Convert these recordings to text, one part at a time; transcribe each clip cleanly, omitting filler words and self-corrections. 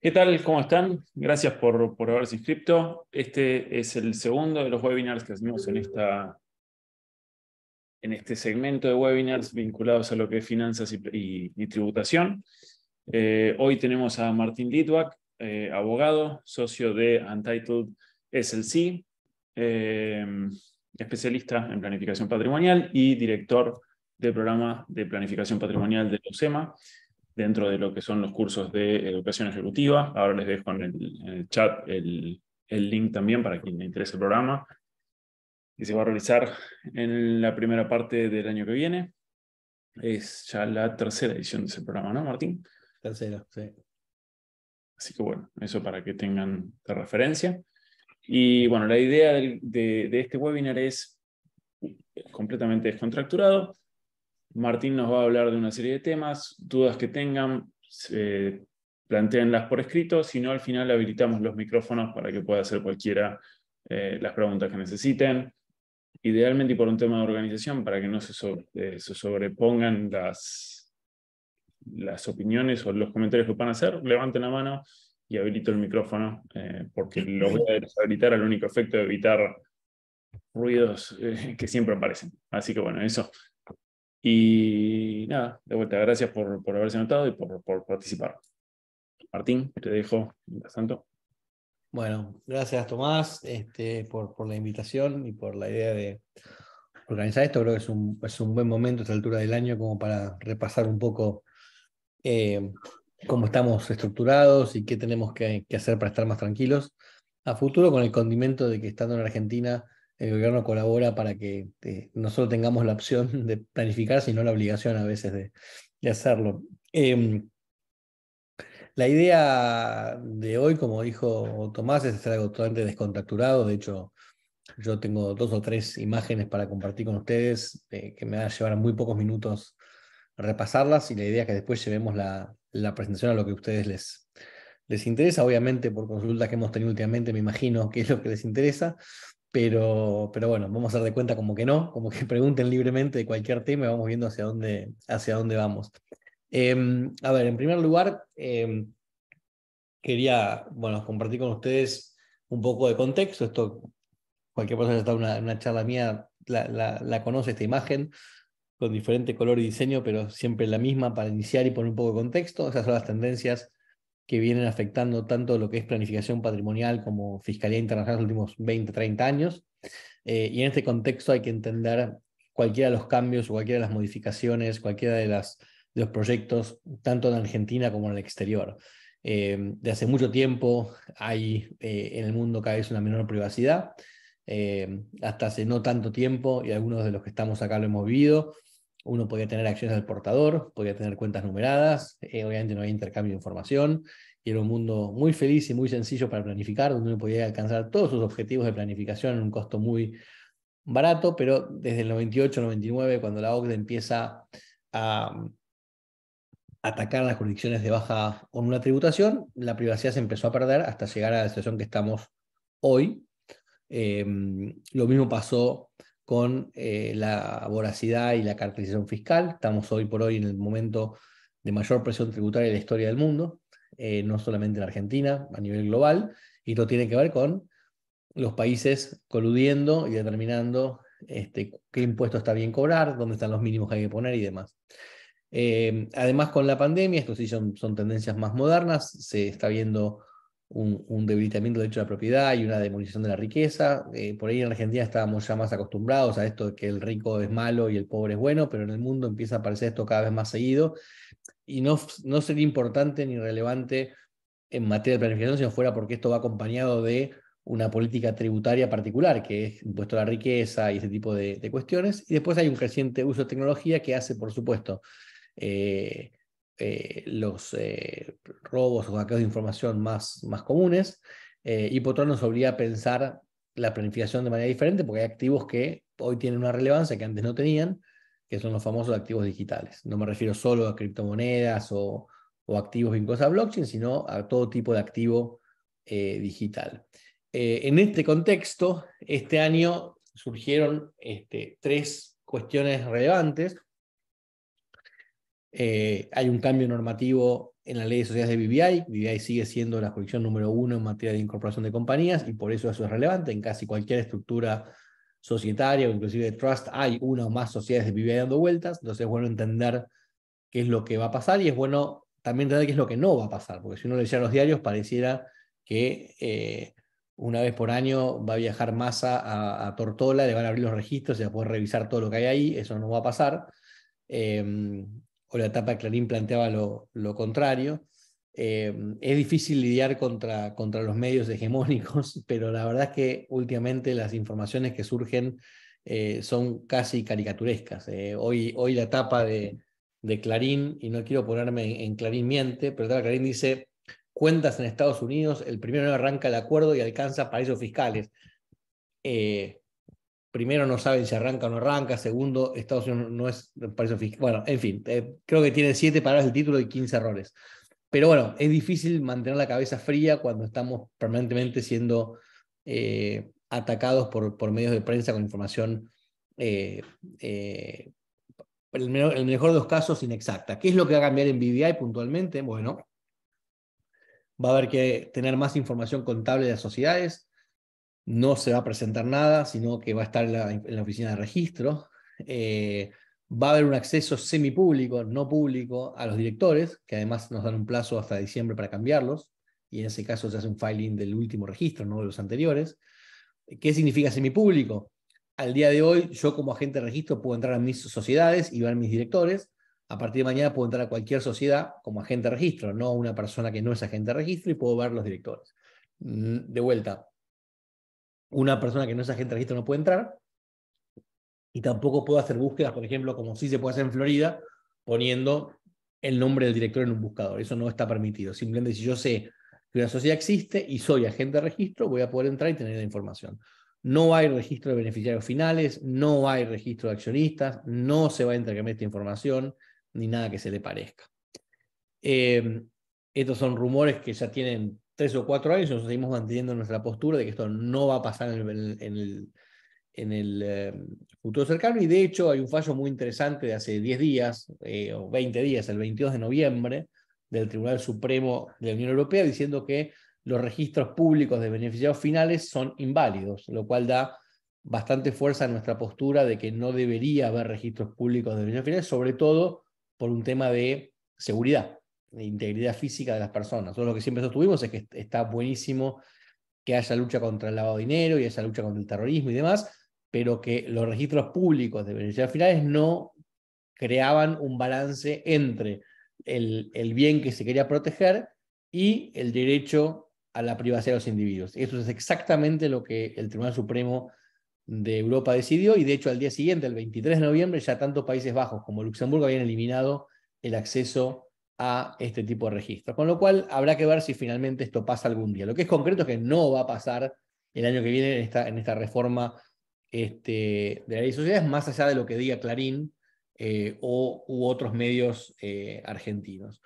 ¿Qué tal? ¿Cómo están? Gracias por haberse inscrito. Este es el segundo de los webinars que hacemos en este segmento de webinars vinculados a lo que es finanzas y tributación. Hoy tenemos a Martín Litvak, abogado, socio de Untitled SLC, eh, especialista en planificación patrimonial y director del programa de planificación patrimonial de la UCEMA, dentro de lo que son los cursos de educación ejecutiva. Ahora les dejo en el chat el link también para quien le interese el programa, que se va a realizar en la primera parte del año que viene. Es ya la tercera edición de ese programa, ¿no, Martín? Tercero, sí. Así que bueno, eso para que tengan de referencia. Y bueno, la idea de este webinar es completamente descontracturado. Martín nos va a hablar de una serie de temas, dudas que tengan, plantéenlas por escrito, si no al final habilitamos los micrófonos para que pueda hacer cualquiera las preguntas que necesiten. Idealmente y por un tema de organización, para que no se sobrepongan las opiniones o los comentarios que van a hacer, levanten la mano y habilito el micrófono, porque lo voy a deshabilitar al único efecto de evitar ruidos que siempre aparecen. Así que bueno, eso. Y nada, de vuelta, gracias por haberse anotado y por participar. Martín, te dejo, mientras tanto. Bueno, gracias Tomás por la invitación y por la idea de organizar esto. Creo que es un buen momento a esta altura del año como para repasar un poco cómo estamos estructurados y qué tenemos que hacer para estar más tranquilos a futuro, con el condimento de que estando en Argentina el gobierno colabora para que no solo tengamos la opción de planificar, sino la obligación a veces de hacerlo. La idea de hoy, como dijo Tomás, es hacer algo totalmente descontracturado. De hecho, yo tengo 2 o 3 imágenes para compartir con ustedes que me van a llevar muy pocos minutos repasarlas, y la idea es que después llevemos la presentación a lo que a ustedes les interesa. Obviamente, por consultas que hemos tenido últimamente, me imagino qué es lo que les interesa, pero bueno, vamos a dar de cuenta como que no, como que pregunten libremente de cualquier tema y vamos viendo hacia dónde vamos. A ver, en primer lugar, quería, bueno, compartir con ustedes un poco de contexto. Esto, cualquier persona que está en una charla mía la conoce, esta imagen, con diferente color y diseño, pero siempre la misma para iniciar y poner un poco de contexto. Esas son las tendencias que vienen afectando tanto lo que es planificación patrimonial como fiscalía internacional en los últimos 20, 30 años. Y en este contexto hay que entender cualquiera de los cambios o cualquiera de las modificaciones, cualquiera de los proyectos, tanto en Argentina como en el exterior. De hace mucho tiempo hay en el mundo cada vez una menor privacidad. Hasta hace no tanto tiempo, y algunos de los que estamos acá lo hemos vivido, uno podía tener acciones del portador, podía tener cuentas numeradas, obviamente no había intercambio de información, y era un mundo muy feliz y muy sencillo para planificar, donde uno podía alcanzar todos sus objetivos de planificación en un costo muy barato. Pero desde el 98, 99, cuando la OCDE empieza a atacar las jurisdicciones de baja o nula tributación, la privacidad se empezó a perder hasta llegar a la situación que estamos hoy. Lo mismo pasó con la voracidad y la caracterización fiscal. Estamos hoy por hoy en el momento de mayor presión tributaria de la historia del mundo, no solamente en Argentina, a nivel global, y esto tiene que ver con los países coludiendo y determinando qué impuesto está bien cobrar, dónde están los mínimos que hay que poner y demás. Además, con la pandemia, esto sí son tendencias más modernas, se está viendo un debilitamiento del derecho a la propiedad y una demonización de la riqueza. Por ahí en Argentina estábamos ya más acostumbrados a esto de que el rico es malo y el pobre es bueno, pero en el mundo empieza a aparecer esto cada vez más seguido, y no sería importante ni relevante en materia de planificación si no fuera porque esto va acompañado de una política tributaria particular, que es impuesto a la riqueza y ese tipo de cuestiones. Y después hay un creciente uso de tecnología que hace, por supuesto, eh, los robos o hackeos de información más comunes, y por otro lado nos obliga a pensar la planificación de manera diferente, porque hay activos que hoy tienen una relevancia que antes no tenían, que son los famosos activos digitales. No me refiero solo a criptomonedas o activos vinculados a blockchain, sino a todo tipo de activo digital. En este contexto, este año surgieron 3 cuestiones relevantes. Hay un cambio normativo en la ley de sociedades de BVI. BVI sigue siendo la jurisdicción número 1 en materia de incorporación de compañías y por eso es relevante. En casi cualquier estructura societaria o inclusive de trust hay una o más sociedades de BVI dando vueltas. Entonces es bueno entender qué es lo que va a pasar y es bueno también entender qué es lo que no va a pasar, porque si uno leyera los diarios pareciera que una vez por año va a viajar Massa a Tortola, le van a abrir los registros y va a poder revisar todo lo que hay ahí. Eso no va a pasar. O la etapa de Clarín planteaba lo contrario. Es difícil lidiar contra los medios hegemónicos, pero la verdad es que últimamente las informaciones que surgen son casi caricaturescas. Hoy la etapa de Clarín, y no quiero ponerme en Clarín miente, pero Clarín dice: cuentas en Estados Unidos, el primero arranca el acuerdo y alcanza paraísos fiscales. Primero, no saben si arranca o no arranca. Segundo, Estados Unidos no es paraíso fiscal. Bueno, en fin, creo que tiene 7 palabras el título y 15 errores. Pero bueno, es difícil mantener la cabeza fría cuando estamos permanentemente siendo atacados por medios de prensa con información, en el mejor de los casos, inexacta. ¿Qué es lo que va a cambiar en BVI puntualmente? Bueno, va a haber que tener más información contable de las sociedades. No se va a presentar nada, sino que va a estar en la oficina de registro. Va a haber un acceso semipúblico, no público, a los directores, que además nos dan un plazo hasta diciembre para cambiarlos, y en ese caso se hace un filing del último registro, no de los anteriores. ¿Qué significa semipúblico? Al día de hoy, yo como agente de registro puedo entrar a mis sociedades y ver mis directores. A partir de mañana puedo entrar a cualquier sociedad como agente de registro, no una persona que no es agente de registro, y puedo ver los directores. De vuelta, una persona que no es agente de registro no puede entrar, y tampoco puedo hacer búsquedas, por ejemplo, como sí se puede hacer en Florida, poniendo el nombre del director en un buscador. Eso no está permitido. Simplemente si yo sé que una sociedad existe y soy agente de registro, voy a poder entrar y tener la información. No hay registro de beneficiarios finales, no hay registro de accionistas, no se va a intercambiar esta información, ni nada que se le parezca. Estos son rumores que ya tienen 3 o 4 años, nosotros seguimos manteniendo nuestra postura de que esto no va a pasar en el futuro cercano, y de hecho hay un fallo muy interesante de hace 10 días, o 20 días, el 22 de noviembre, del Tribunal Supremo de la Unión Europea, diciendo que los registros públicos de beneficiarios finales son inválidos, lo cual da bastante fuerza a nuestra postura de que no debería haber registros públicos de beneficiarios finales, sobre todo por un tema de seguridad, de integridad física de las personas. Nosotros lo que siempre sostuvimos es que está buenísimo que haya lucha contra el lavado de dinero y haya lucha contra el terrorismo y demás, pero que los registros públicos de beneficiarios finales no creaban un balance entre el bien que se quería proteger y el derecho a la privacidad de los individuos. Eso es exactamente lo que el Tribunal Supremo de Europa decidió, y de hecho al día siguiente, el 23 de noviembre, ya tanto Países Bajos como Luxemburgo habían eliminado el acceso a este tipo de registros. Con lo cual habrá que ver si finalmente esto pasa algún día. Lo que es concreto es que no va a pasar el año que viene en esta reforma de la ley de sociedades, más allá de lo que diga Clarín u otros medios argentinos.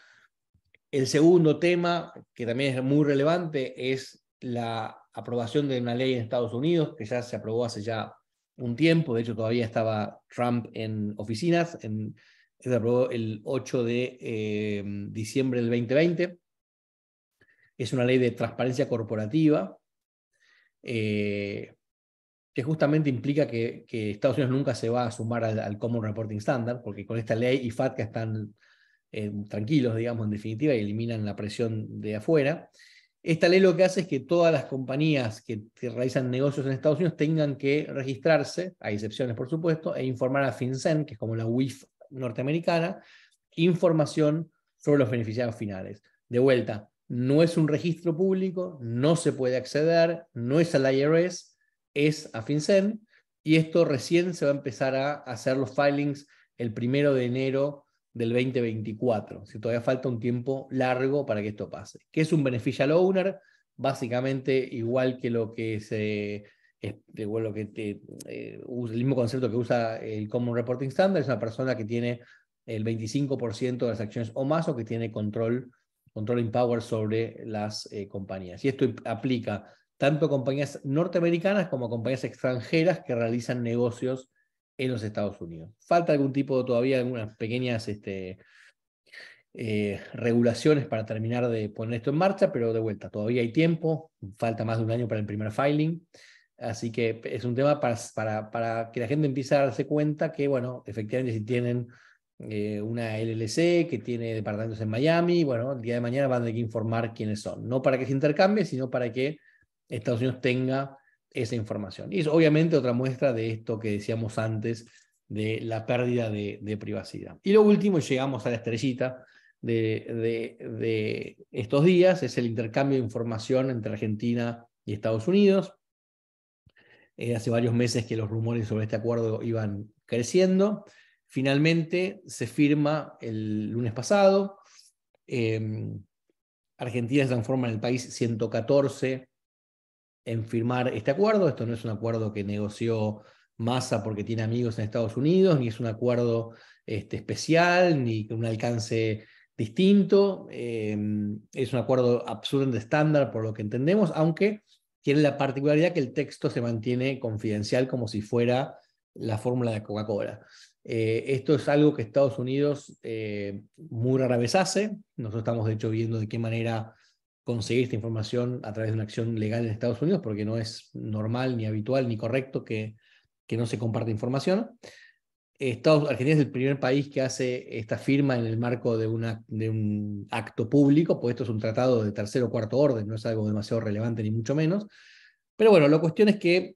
El segundo tema, que también es muy relevante, es la aprobación de una ley en Estados Unidos, que ya se aprobó hace ya un tiempo. De hecho todavía estaba Trump en oficinas. Se aprobó el 8 de diciembre del 2020. Es una ley de transparencia corporativa, que justamente implica que Estados Unidos nunca se va a sumar al Common Reporting Standard, porque con esta ley y FATCA están tranquilos, digamos, en definitiva, y eliminan la presión de afuera. Esta ley lo que hace es que todas las compañías que realizan negocios en Estados Unidos tengan que registrarse, hay excepciones por supuesto, e informar a FinCEN, que es como la UIF norteamericana, información sobre los beneficiarios finales. De vuelta, no es un registro público, no se puede acceder, no es al IRS, es a FinCEN, y esto recién se va a empezar a hacer los filings el 1 de enero del 2024. Si todavía falta un tiempo largo para que esto pase. ¿Qué es un beneficial owner? Básicamente igual que lo que el mismo concepto que usa el Common Reporting Standard, es una persona que tiene el 25% de las acciones o más, o que tiene control in power sobre las compañías. Y esto aplica tanto a compañías norteamericanas como a compañías extranjeras que realizan negocios en los Estados Unidos. Falta algún tipo, todavía algunas pequeñas regulaciones para terminar de poner esto en marcha, pero de vuelta, todavía hay tiempo, falta más de un año para el primer filing, así que es un tema para que la gente empiece a darse cuenta que, bueno, efectivamente si tienen una LLC que tiene departamentos en Miami, bueno, el día de mañana van a tener que informar quiénes son, no para que se intercambie, sino para que Estados Unidos tenga esa información. Y es obviamente otra muestra de esto que decíamos antes, de la pérdida de privacidad. Y lo último, llegamos a la estrellita de estos días, es el intercambio de información entre Argentina y Estados Unidos. Hace varios meses que los rumores sobre este acuerdo iban creciendo. Finalmente se firma el lunes pasado. Argentina se transforma en el país 114 en firmar este acuerdo. Esto no es un acuerdo que negoció Massa porque tiene amigos en Estados Unidos, ni es un acuerdo especial, ni con un alcance distinto. Es un acuerdo absolutamente estándar por lo que entendemos, aunque tiene la particularidad que el texto se mantiene confidencial como si fuera la fórmula de Coca-Cola. Esto es algo que Estados Unidos muy rara vez hace. Nosotros estamos de hecho viendo de qué manera conseguir esta información a través de una acción legal en Estados Unidos, porque no es normal, ni habitual, ni correcto que no se comparte información. Argentina es el primer país que hace esta firma en el marco de un acto público, pues esto es un tratado de tercer o cuarto orden, no es algo demasiado relevante ni mucho menos. Pero bueno, la cuestión es que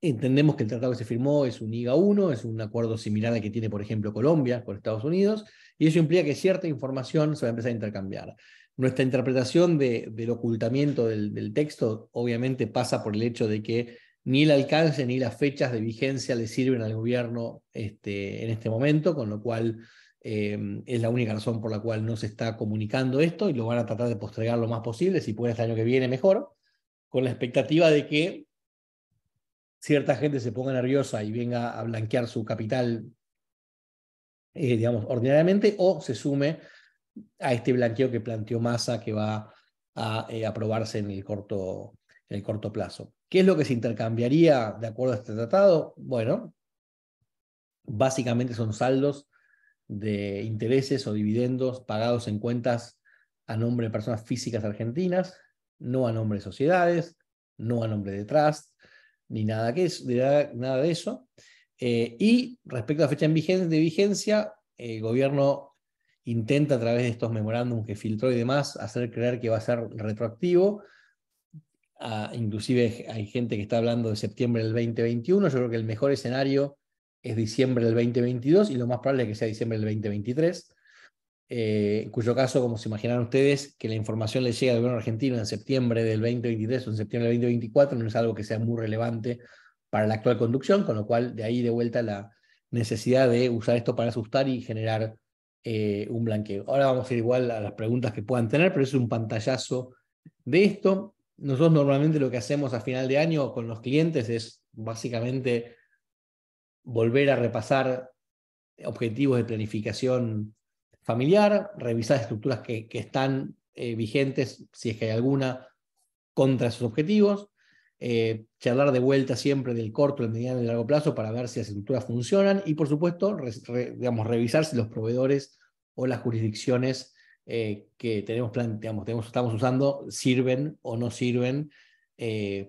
entendemos que el tratado que se firmó es un IGA 1, es un acuerdo similar al que tiene, por ejemplo, Colombia con Estados Unidos, y eso implica que cierta información se va a empezar a intercambiar. Nuestra interpretación del ocultamiento del texto obviamente pasa por el hecho de que ni el alcance ni las fechas de vigencia le sirven al gobierno en este momento, con lo cual es la única razón por la cual no se está comunicando esto, y lo van a tratar de postergar lo más posible, si puede el año que viene mejor, con la expectativa de que cierta gente se ponga nerviosa y venga a blanquear su capital, digamos, ordinariamente, o se sume a este blanqueo que planteó Massa, que va a aprobarse en el corto plazo. ¿Qué es lo que se intercambiaría de acuerdo a este tratado? Bueno, básicamente son saldos de intereses o dividendos pagados en cuentas a nombre de personas físicas argentinas, no a nombre de sociedades, no a nombre de trust, ni nada de eso. Y respecto a la fecha de vigencia, el gobierno intenta a través de estos memorándums que filtró y demás hacer creer que va a ser retroactivo. Inclusive hay gente que está hablando de septiembre del 2021. Yo creo que el mejor escenario es diciembre del 2022 y lo más probable es que sea diciembre del 2023. En cuyo caso, como se imaginarán ustedes, que la información le llegue al gobierno argentino en septiembre del 2023 o en septiembre del 2024 no es algo que sea muy relevante para la actual conducción, con lo cual de ahí de vuelta la necesidad de usar esto para asustar y generar un blanqueo. Ahora vamos a ir igual a las preguntas que puedan tener, pero es un pantallazo de esto. Nosotros normalmente lo que hacemos a final de año con los clientes es básicamente volver a repasar objetivos de planificación familiar, revisar estructuras que están vigentes, si es que hay alguna, contra esos objetivos, charlar de vuelta siempre del corto, el mediano y el largo plazo para ver si las estructuras funcionan y, por supuesto, digamos, revisar si los proveedores o las jurisdicciones que estamos usando sirven o no sirven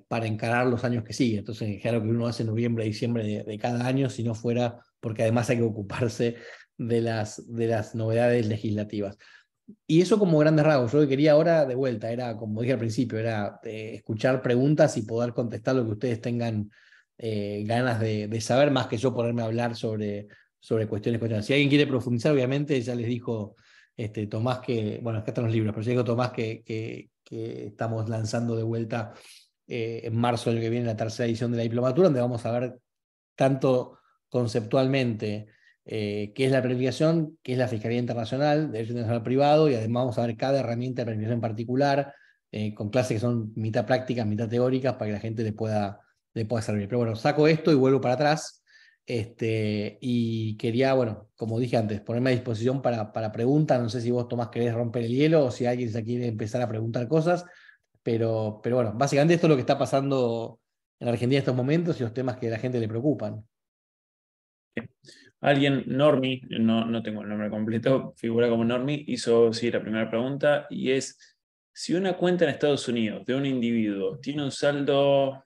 para encarar los años que siguen. Entonces, claro que uno hace noviembre, diciembre de cada año, si no fuera porque además hay que ocuparse de las novedades legislativas. Y eso como grandes rasgos. Yo lo que quería ahora de vuelta era, como dije al principio, era escuchar preguntas y poder contestar lo que ustedes tengan ganas de saber, más que yo ponerme a hablar sobre cuestiones. Si alguien quiere profundizar, obviamente, ya les dijo Tomás que, bueno, acá están los libros, pero ya dijo Tomás que estamos lanzando de vuelta en marzo del año que viene la tercera edición de la diplomatura, donde vamos a ver tanto conceptualmente qué es la planificación, qué es la Fiscalía Internacional, Derecho Internacional Privado, y además vamos a ver cada herramienta de planificación en particular, con clases que son mitad prácticas, mitad teóricas, para que la gente le pueda servir. Pero bueno, saco esto y vuelvo para atrás. Y quería, bueno, como dije antes, ponerme a disposición para preguntas. No sé si vos, Tomás, querés romper el hielo o si alguien se quiere empezar a preguntar cosas, pero bueno, básicamente esto es lo que está pasando en Argentina en estos momentos y los temas que a la gente le preocupan. Alguien, Normi, no tengo el nombre completo, figura como Normi, hizo sí, la primera pregunta y es, si una cuenta en Estados Unidos de un individuo tiene un saldo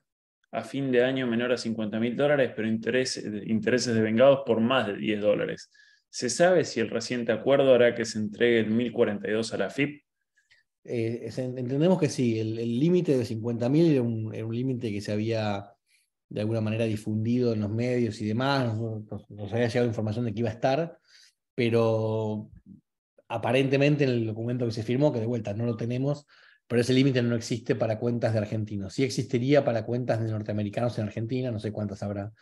a fin de año menor a $50.000, pero intereses devengados por más de $10, ¿se sabe si el reciente acuerdo hará que se entregue el 1042 a la FIP? Entendemos que sí, el límite de 50.000 era un límite que se había de alguna manera difundido en los medios y demás, nos había llegado información de que iba a estar, pero aparentemente en el documento que se firmó, que de vuelta no lo tenemos, pero ese límite no existe para cuentas de argentinos. Sí existiría para cuentas de norteamericanos en Argentina, no sé cuántas habrá,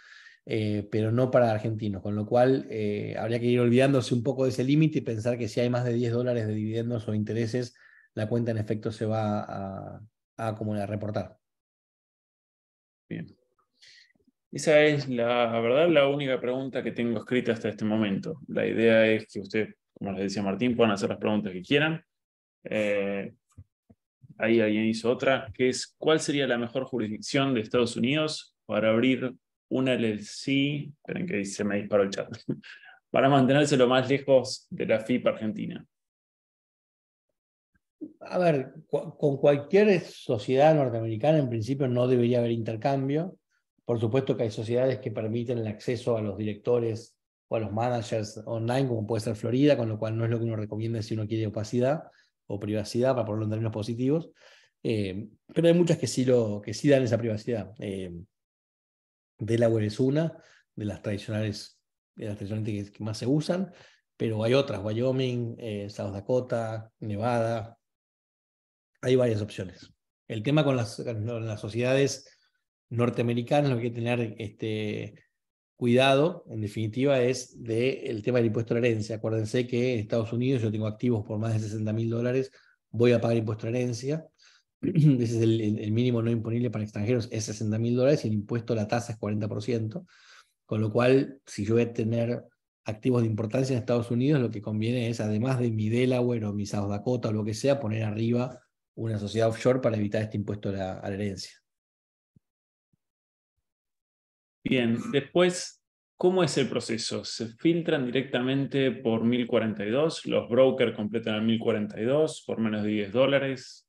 pero no para argentinos, con lo cual habría que ir olvidándose un poco de ese límite y pensar que si hay más de $10 de dividendos o intereses, la cuenta en efecto se va a reportar. Bien. Esa es la verdad la única pregunta que tengo escrita hasta este momento. La idea es que usted, como les decía Martín, puedan hacer las preguntas que quieran. Ahí alguien hizo otra, que es ¿cuál sería la mejor jurisdicción de Estados Unidos para abrir una LLC? Esperen que se me disparó el chat. Para mantenerse lo más lejos de la FIP Argentina. A ver, con cualquier sociedad norteamericana en principio no debería haber intercambio. Por supuesto que hay sociedades que permiten el acceso a los directores o a los managers online, como puede ser Florida, con lo cual no es lo que uno recomienda si uno quiere opacidad o privacidad, para ponerlo en términos positivos. Pero hay muchas que sí dan esa privacidad. Delaware es una de las tradicionales, que más se usan, pero hay otras, Wyoming, South Dakota, Nevada, hay varias opciones. El tema con las sociedades norteamericanas, lo que hay que tener cuidado, en definitiva, es el tema del impuesto a la herencia. Acuérdense que en Estados Unidos yo tengo activos por más de $60.000, voy a pagar impuesto a la herencia. Ese es el mínimo no imponible para extranjeros, es $60.000 y el impuesto, la tasa es 40%. Con lo cual, si yo voy a tener activos de importancia en Estados Unidos, lo que conviene es, además de mi Delaware o mi South Dakota o lo que sea, poner arriba una sociedad offshore para evitar este impuesto a la herencia. Bien, después, ¿cómo es el proceso? ¿Se filtran directamente por 1042? ¿Los brokers completan el 1042 por menos de $10?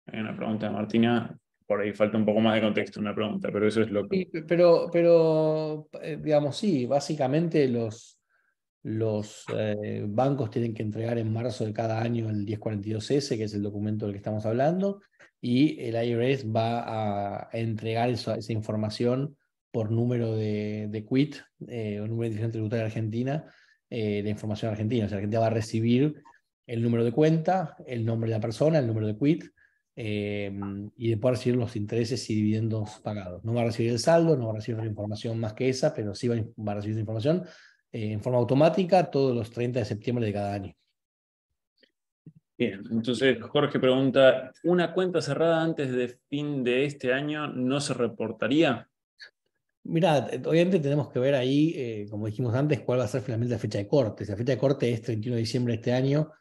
Hay una pregunta de Martina, por ahí falta un poco más de contexto, una pregunta, pero eso es lo que... Sí, pero digamos, sí, básicamente los bancos tienen que entregar en marzo de cada año el 1042-S, que es el documento del que estamos hablando, y el IRS va a entregar esa información por número de quit, o número de identificación tributaria argentina, la información argentina. O sea, Argentina va a recibir el número de cuenta, el nombre de la persona, el número de quit, y después recibir los intereses y dividendos pagados. No va a recibir el saldo, no va a recibir otra información más que esa, pero sí va a recibir esa información en forma automática todos los 30 de septiembre de cada año. Bien, entonces Jorge pregunta, ¿una cuenta cerrada antes de fin de este año no se reportaría? Mirá, obviamente tenemos que ver ahí, como dijimos antes, cuál va a ser finalmente la fecha de corte. Si la fecha de corte es 31 de diciembre de este año,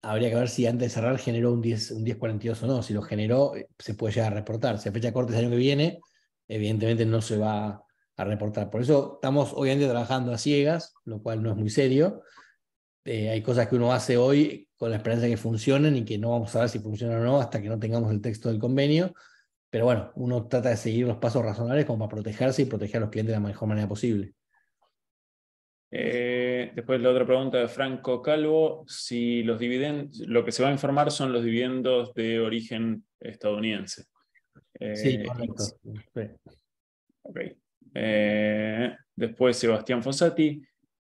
habría que ver si antes de cerrar generó un 1042 o no. Si lo generó, se puede llegar a reportar. Si la fecha de corte es el año que viene, evidentemente no se va a reportar. Por eso estamos obviamente trabajando a ciegas, lo cual no es muy serio. Hay cosas que uno hace hoy con la esperanza de que funcionen y que no vamos a ver si funcionan o no hasta que no tengamos el texto del convenio. Pero bueno, uno trata de seguir los pasos razonables como para protegerse y proteger a los clientes de la mejor manera posible. Después la otra pregunta de Franco Calvo, si los dividendos, lo que se va a informar son los dividendos de origen estadounidense. Sí, correcto. Sí. Okay. Después Sebastián Fossati,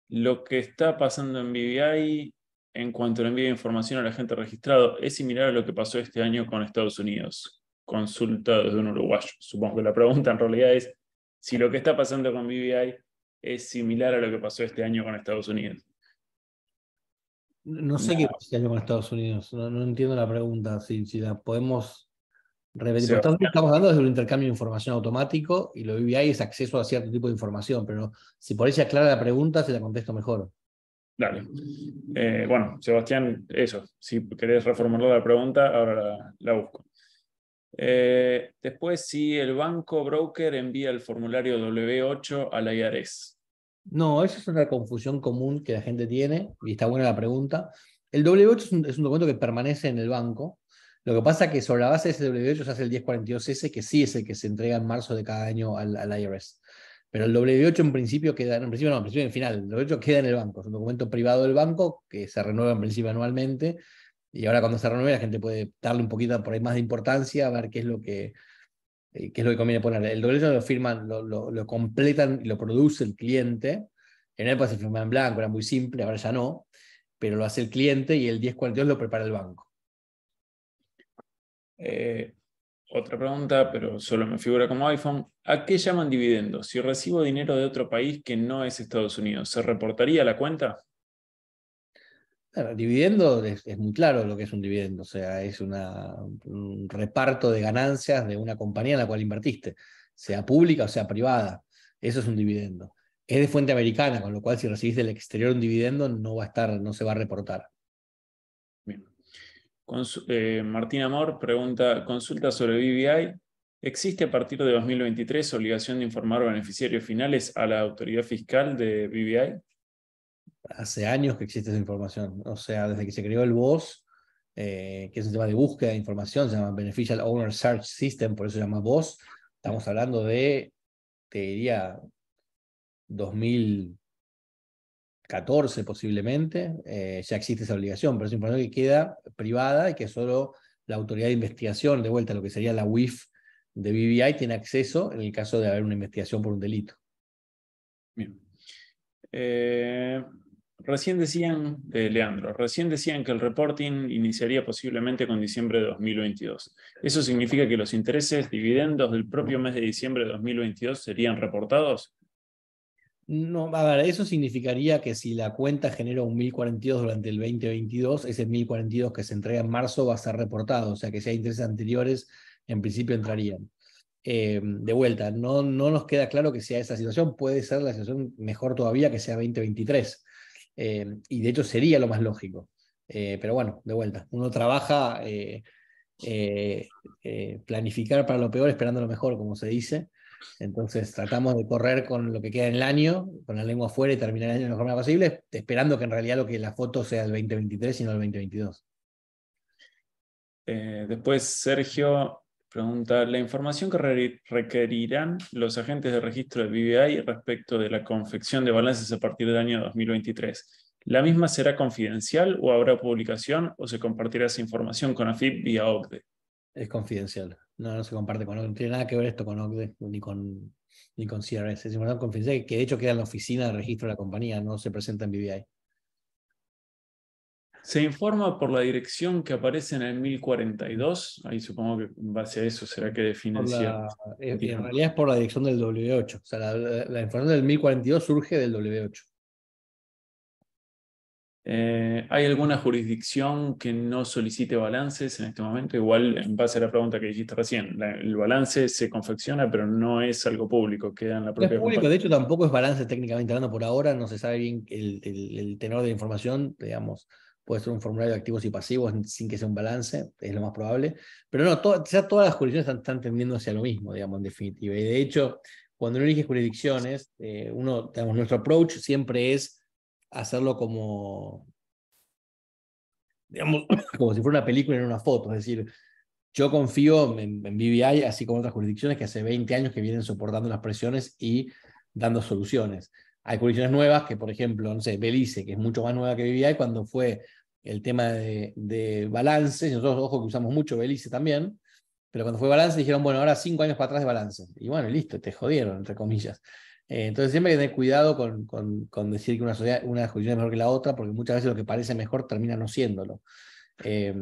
lo que está pasando en BVI en cuanto al envío de información al agente registrado es similar a lo que pasó este año con Estados Unidos. Consulta desde un uruguayo. Supongo que la pregunta en realidad es si lo que está pasando con BVI es similar a lo que pasó este año con Estados Unidos. No sé qué No, pasa este año con Estados Unidos. No entiendo la pregunta. Si la podemos repetir. Por Estados Unidos Sebastián, estamos hablando de un intercambio de información automático y lo que BBI es acceso a cierto tipo de información. Pero si por ahí se aclara la pregunta, se la contesto mejor. dale. Bueno, Sebastián, eso. Si querés reformular la pregunta, ahora la busco. Después, si el banco broker envía el formulario W8 a la IRS. No, eso es una confusión común que la gente tiene, y está buena la pregunta. El W8 es un documento que permanece en el banco. Lo que pasa es que sobre la base de ese W8 se hace el 1042S, que sí es el que se entrega en marzo de cada año al IRS. Pero el W8 en principio queda, en principio no, en principio en final, el W8 queda en el banco. Es un documento privado del banco que se renueva en principio anualmente. Y ahora cuando se renueve la gente puede darle un poquito por ahí más de importancia, a ver qué es lo que conviene poner. El W8 lo firman, lo completan y lo produce el cliente. En época se firmaba en blanco, era muy simple, ahora ya no, pero lo hace el cliente y el 1042 lo prepara el banco. Otra pregunta, pero solo me figura como iPhone. ¿A qué llaman dividendos? Si recibo dinero de otro país que no es Estados Unidos, ¿se reportaría a la cuenta? Claro, dividendo es muy claro lo que es un dividendo, o sea, es un reparto de ganancias de una compañía en la cual invertiste, sea pública o sea privada. Eso es un dividendo. Es de fuente americana, con lo cual si recibís del exterior un dividendo no va a estar, no se va a reportar. Bien. Martín Amor pregunta, consulta sobre BVI. ¿Existe a partir de 2023 obligación de informar beneficiarios finales a la autoridad fiscal de BVI? Hace años que existe esa información, o sea, desde que se creó el BOS, que es un tema de búsqueda de información, se llama Beneficial Owner Search System, por eso se llama BOS. Estamos hablando de, te diría, 2014 posiblemente, ya existe esa obligación, pero es información que queda privada y que solo la autoridad de investigación, de vuelta, lo que sería la UIF de BVI, tiene acceso en el caso de haber una investigación por un delito. Bien. Recién decían, Leandro, recién decían que el reporting iniciaría posiblemente con diciembre de 2022. ¿Eso significa que los intereses, dividendos del propio mes de diciembre de 2022 serían reportados? No, a ver, eso significaría que si la cuenta genera un 1042 durante el 2022, ese 1042 que se entrega en marzo va a ser reportado, o sea que si hay intereses anteriores, en principio entrarían. De vuelta, no nos queda claro que sea esa situación, puede ser la situación mejor todavía que sea 2023, y de hecho sería lo más lógico. Pero bueno, de vuelta, uno trabaja, planificar para lo peor esperando lo mejor, como se dice. Entonces tratamos de correr con lo que queda en el año, con la lengua afuera y terminar el año de la mejor manera posible, esperando que en realidad lo que la foto sea el 2023 y no el 2022. Después Sergio pregunta, ¿la información que requerirán los agentes de registro de BVI respecto de la confección de balances a partir del año 2023, la misma será confidencial o habrá publicación o se compartirá esa información con AFIP vía OCDE? Es confidencial. No se comparte con OCDE. No tiene nada que ver esto con OCDE ni con CRS. Es información confidencial que de hecho queda en la oficina de registro de la compañía, no se presenta en BVI. Se informa por la dirección que aparece en el 1042. Ahí supongo que en base a eso será que definen ciertos. En realidad es por la dirección del W8. O sea, la información del 1042 surge del W8. ¿Hay alguna jurisdicción que no solicite balances en este momento? Igual, en base a la pregunta que dijiste recién, el balance se confecciona, pero no es algo público, queda en la No es propia público, compañía. de hecho tampoco es balance técnicamente hablando por ahora, no se sabe bien el tenor de la información, digamos, puede ser un formulario de activos y pasivos sin que sea un balance, es lo más probable, pero no, ya todas las jurisdicciones están tendiendo hacia lo mismo, digamos, en definitiva, y de hecho, cuando uno elige jurisdicciones, digamos, nuestro approach siempre es hacerlo como, digamos, como si fuera una película en una foto, es decir, yo confío en BVI, así como otras jurisdicciones que hace 20 años que vienen soportando las presiones y dando soluciones. Hay jurisdicciones nuevas que, por ejemplo, no sé, Belice, que es mucho más nueva que BVI, cuando fue el tema de balances, y nosotros, ojo, que usamos mucho Belice también, pero cuando fue balance dijeron, bueno, ahora 5 años para atrás de balance. Y bueno, listo, te jodieron, entre comillas. Entonces siempre hay que tener cuidado con decir que una jurisdicción es mejor que la otra, porque muchas veces lo que parece mejor termina no siéndolo. Eh,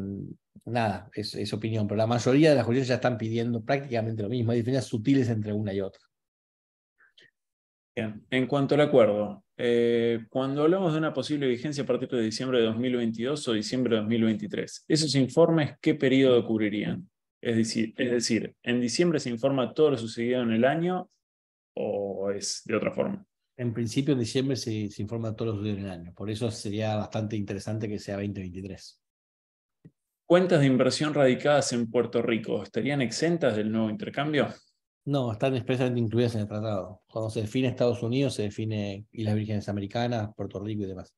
Nada, es opinión, pero la mayoría de las jurisdicciones ya están pidiendo prácticamente lo mismo, hay diferencias sutiles entre una y otra. Bien. En cuanto al acuerdo, cuando hablamos de una posible vigencia a partir de diciembre de 2022 o diciembre de 2023, ¿esos informes qué periodo cubrirían? Es decir, ¿en diciembre se informa todo lo sucedido en el año o es de otra forma? En principio, en diciembre se informa todos los días del año, por eso sería bastante interesante que sea 2023. ¿Cuentas de inversión radicadas en Puerto Rico estarían exentas del nuevo intercambio? No, están expresamente incluidas en el tratado. Cuando se define Estados Unidos, se define Islas Vírgenes Americanas, Puerto Rico y demás.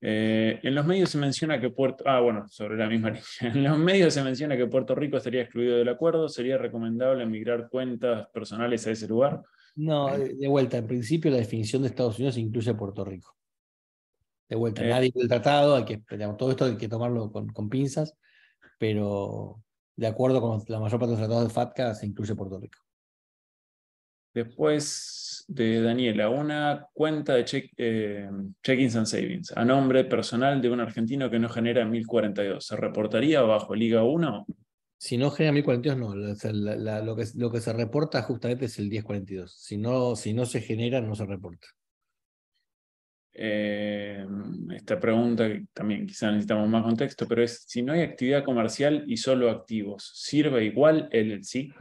En los medios se menciona que bueno, sobre la misma línea. En los medios se menciona que Puerto Rico estaría excluido del acuerdo. ¿Sería recomendable migrar cuentas personales a ese lugar? No, de vuelta, en principio la definición de Estados Unidos incluye Puerto Rico. De vuelta, Eh, nadie del tratado, digamos, todo esto hay que tomarlo con pinzas, pero de acuerdo con la mayor parte de los tratados de FATCA se incluye Puerto Rico. Después de Daniela, una cuenta de check-ins and savings a nombre personal de un argentino que no genera 1042. ¿Se reportaría bajo Liga 1? Si no genera 1042, no. O sea, lo que se reporta justamente es el 1042. Si no se genera, no se reporta. Esta pregunta, que también quizá necesitamos más contexto, pero es, si no hay actividad comercial y solo activos, ¿sirve igual el LLC?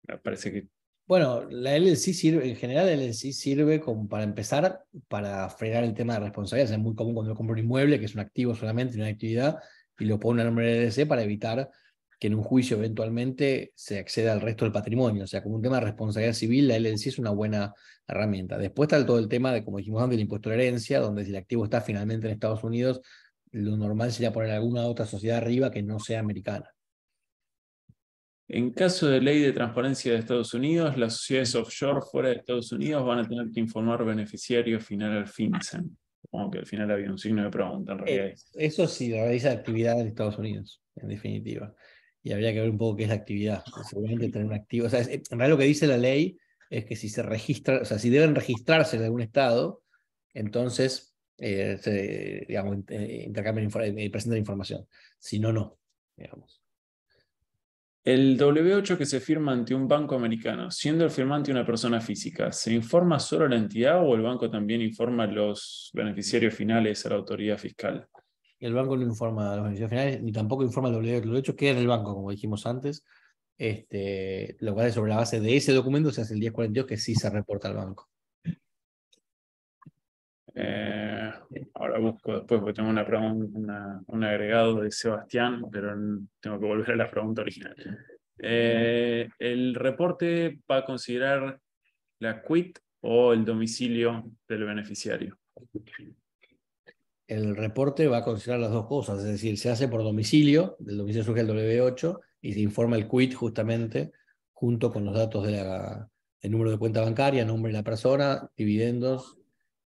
Me parece que Bueno, la LLC sirve, en general la LLC sirve como para empezar, para frenar el tema de responsabilidad. Es muy común cuando uno compra un inmueble, que es un activo solamente, una actividad, y lo pone a nombre de LLC para evitar que en un juicio eventualmente se acceda al resto del patrimonio. O sea, como un tema de responsabilidad civil, la LLC es una buena herramienta. Después está todo el tema de, como dijimos antes, el impuesto de la herencia, donde si el activo está finalmente en Estados Unidos, lo normal sería poner alguna otra sociedad arriba que no sea americana. en caso de ley de transparencia de Estados Unidos, las sociedades offshore fuera de Estados Unidos van a tener que informar beneficiario final al FinCEN. Supongo que al final había un signo de pregunta en realidad. Eso sí realiza actividad en Estados Unidos, en definitiva. Y habría que ver un poco qué es la actividad. Seguramente tener un activo. O sea, en realidad lo que dice la ley es que si se registra, o sea, si deben registrarse en algún estado, entonces digamos, intercambian, presentan información. Si no, no. Digamos. El W8 que se firma ante un banco americano, siendo el firmante una persona física, ¿se informa solo a la entidad o el banco también informa a los beneficiarios finales a la autoridad fiscal? El banco no informa a los beneficiarios finales, ni tampoco informa al W8. Lo hecho queda en el banco, como dijimos antes. Lo cual es sobre la base de ese documento se hace el 1042 que sí se reporta al banco. Eh, Ahora busco después porque tengo una pregunta, un agregado de Sebastián, pero tengo que volver a la pregunta original. ¿El reporte va a considerar la quit o el domicilio del beneficiario? El reporte va a considerar las dos cosas, es decir, se hace por domicilio, del domicilio surge el W8 y se informa el quit justamente junto con los datos del número de cuenta bancaria, nombre de la persona, dividendos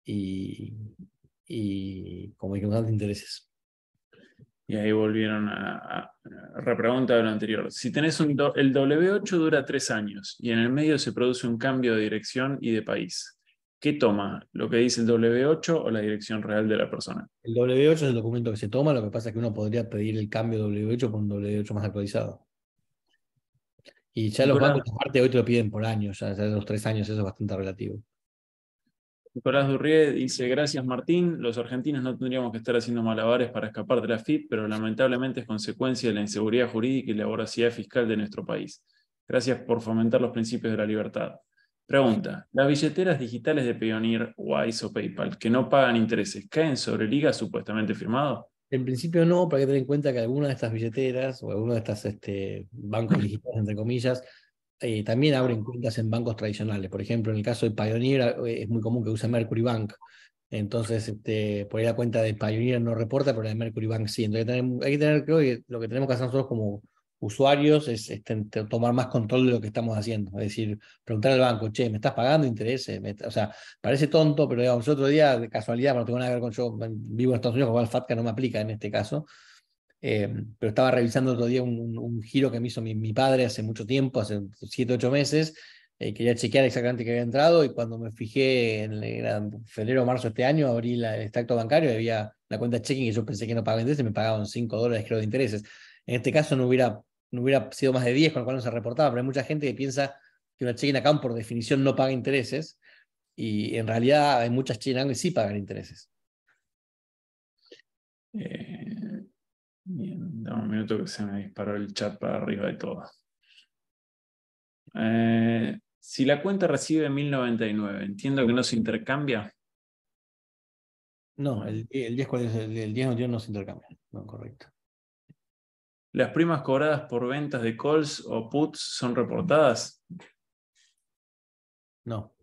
y, como dijimos antes, intereses. Y ahí volvieron a repregunta de lo anterior. Si tenés el W8 dura 3 años y en el medio se produce un cambio de dirección y de país, ¿qué toma? ¿Lo que dice el W8 o la dirección real de la persona? El W8 es el documento que se toma, lo que pasa es que uno podría pedir el cambio de W8 por un W8 más actualizado. Y ya los bancos, Nicolás, aparte, hoy te lo piden por años, ya los 3 años, eso es bastante relativo. Nicolás Durrié dice, gracias Martín, los argentinos no tendríamos que estar haciendo malabares para escapar de la FIP, pero lamentablemente es consecuencia de la inseguridad jurídica y la voracidad fiscal de nuestro país. Gracias por fomentar los principios de la libertad. Pregunta, ¿las billeteras digitales de Payoneer, Wise o PayPal que no pagan intereses caen sobre ligas supuestamente firmado? En principio no, pero hay que tener en cuenta que algunas de estas billeteras o algunos de estos bancos digitales, entre comillas, también abren cuentas en bancos tradicionales. Por ejemplo, en el caso de Pioneer, es muy común que use Mercury Bank. Entonces, por ahí la cuenta de Pioneer no reporta, pero la de Mercury Bank sí. Entonces, creo que lo que tenemos que hacer nosotros como usuarios es tomar más control de lo que estamos haciendo. Es decir, preguntar al banco, che, ¿me estás pagando intereses? O sea, parece tonto, pero digamos, otro día, de casualidad, no tengo nada que ver con yo, vivo en Estados Unidos, con el FATCA no me aplica en este caso. Pero estaba revisando otro día un giro que me hizo mi padre hace mucho tiempo, hace 7, 8 meses. Quería chequear exactamente qué había entrado y cuando me fijé era febrero o marzo de este año, abrí el extracto bancario y había la cuenta checking y yo pensé que no pagaba intereses, me pagaban $5 creo de intereses. En este caso no hubiera sido más de 10, con lo cual no se reportaba, pero hay mucha gente que piensa que una checking account por definición no paga intereses y en realidad hay muchas checking accounts que sí pagan intereses. Bien, dame un minuto que se me disparó el chat para arriba de todo. Si la cuenta recibe 1099, entiendo que no se intercambia. No, el 10 no se intercambia. No, correcto. ¿Las primas cobradas por ventas de calls o puts son reportadas? No.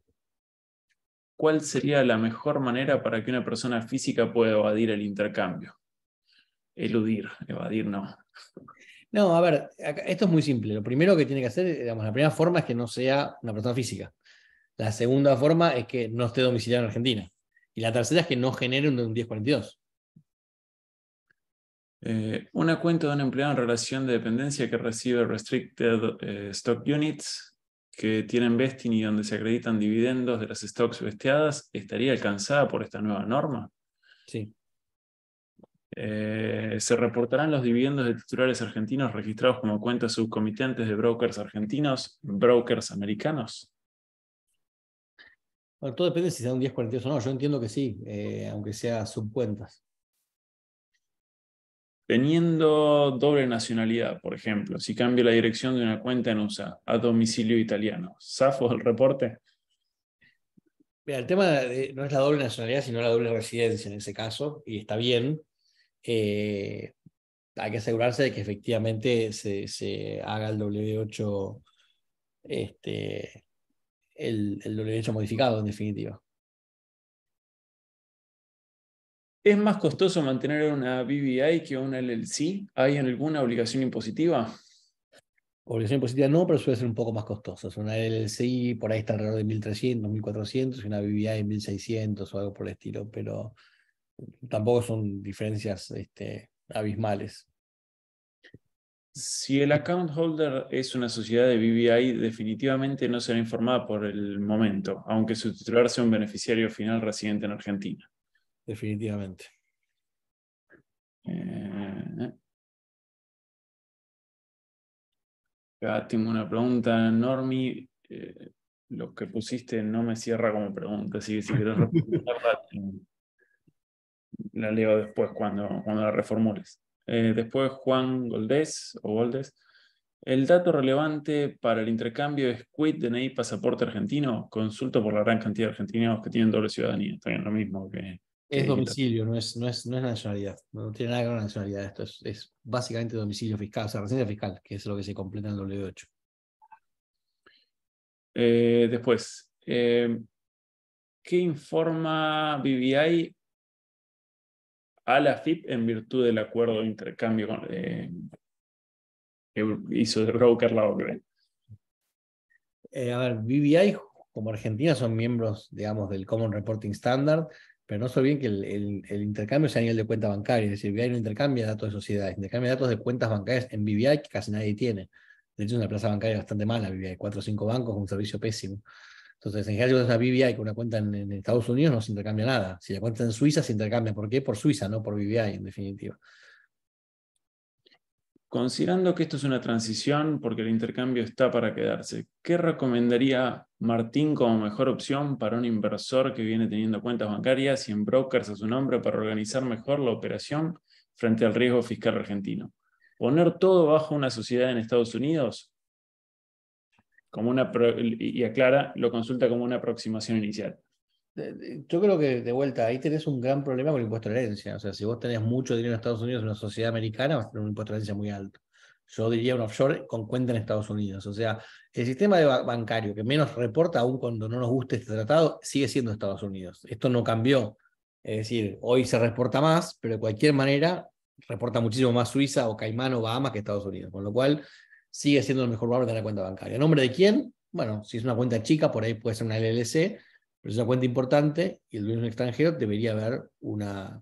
¿Cuál sería la mejor manera para que una persona física pueda evadir el intercambio? Evadir no. No, a ver, esto es muy simple. Lo primero que tiene que hacer, digamos, la primera forma es que no sea una persona física. La segunda forma es que no esté domiciliado en Argentina. Y la tercera es que no genere un 1042. Una cuenta de un empleado en relación de dependencia que recibe Restricted Stock Units que tienen vesting y donde se acreditan dividendos de las stocks vesteadas, ¿estaría alcanzada por esta nueva norma? Sí. ¿Se reportarán los dividendos de titulares argentinos registrados como cuentas subcomitentes de brokers argentinos, brokers americanos? Bueno, todo depende si sea un 1042 o no. Yo entiendo que sí, aunque sea subcuentas. Teniendo doble nacionalidad, por ejemplo, si cambio la dirección de una cuenta en USA a domicilio italiano, ¿zafo el reporte? Mira, el tema no es la doble nacionalidad, sino la doble residencia en ese caso, y está bien. Hay que asegurarse de que efectivamente se haga el W8, el W8 modificado, en definitiva. ¿Es más costoso mantener una BVI que una LLC? ¿Hay alguna obligación impositiva? Obligación impositiva no, pero suele ser un poco más costoso. Una LLC por ahí está alrededor de 1.300, 1.400, y una BVI en 1.600 o algo por el estilo, pero tampoco son diferencias abismales. Si el account holder es una sociedad de BVI, definitivamente no será informada por el momento, aunque su titular sea un beneficiario final residente en Argentina. Definitivamente. Acá tengo una pregunta, Normi. Lo que pusiste no me cierra como pregunta, así que si quieres responderla, la leo después cuando la reformules. Después Juan Goldés. El dato relevante para el intercambio es quit DNI pasaporte argentino. Consulto por la gran cantidad de argentinos que tienen doble ciudadanía. Está bien, lo mismo que Es dijiste. domicilio, no es nacionalidad. No tiene nada que ver con la nacionalidad. Esto es básicamente domicilio fiscal, o sea, residencia fiscal, que es lo que se completa en el W8. Después, ¿qué informa BVI a la FIP en virtud del acuerdo de intercambio que hizo de broker la OCDE? A ver, BVI como Argentina son miembros, digamos, del Common Reporting Standard, pero no se olviden que el intercambio es a nivel de cuenta bancaria, es decir, BVI no intercambia datos de sociedades, intercambia datos de cuentas bancarias en BVI que casi nadie tiene. De hecho, es una plaza bancaria bastante mala, BVI, 4 o 5 bancos, un servicio pésimo. Entonces, en general, si vos tenés una BVI con una cuenta en Estados Unidos, no se intercambia nada. Si la cuenta en Suiza, se intercambia. ¿Por qué? Por Suiza, no por BVI, en definitiva. Considerando que esto es una transición porque el intercambio está para quedarse, ¿qué recomendaría Martín como mejor opción para un inversor que viene teniendo cuentas bancarias y en brokers a su nombre para organizar mejor la operación frente al riesgo fiscal argentino? ¿Poner todo bajo una sociedad en Estados Unidos? Y aclara, lo consulta como una aproximación inicial. Yo creo que de vuelta ahí tenés un gran problema con el impuesto de la herencia. O sea, si vos tenés mucho dinero en Estados Unidos en una sociedad americana, vas a tener un impuesto de la herencia muy alto. Yo diría un offshore con cuenta en Estados Unidos. O sea, el sistema bancario que menos reporta, aún cuando no nos guste este tratado, sigue siendo Estados Unidos. Esto no cambió. Es decir, hoy se reporta más, pero de cualquier manera reporta muchísimo más Suiza o Caimán o Bahamas que Estados Unidos. Con lo cual, sigue siendo el mejor lugar de tener cuenta bancaria. ¿A nombre de quién? Bueno, si es una cuenta chica, por ahí puede ser una LLC, pero es una cuenta importante y el dueño es un extranjero, debería haber una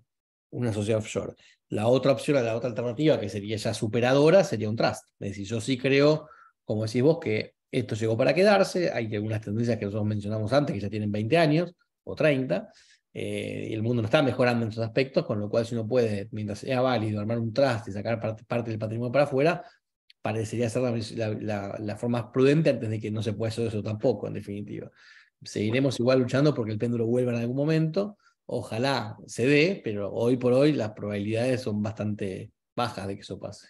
sociedad offshore. La otra opción, la otra alternativa, que sería ya superadora, sería un trust. Es decir, yo sí creo, como decís vos, que esto llegó para quedarse. Hay algunas tendencias que nosotros mencionamos antes, que ya tienen 20 años o 30, y el mundo no está mejorando en esos aspectos, con lo cual si uno puede, mientras sea válido, armar un trust y sacar parte del patrimonio para afuera, parecería ser la forma más prudente antes de que no se pueda hacer eso tampoco, en definitiva. Seguiremos igual luchando porque el péndulo vuelva en algún momento. Ojalá se dé, pero hoy por hoy las probabilidades son bastante bajas de que eso pase.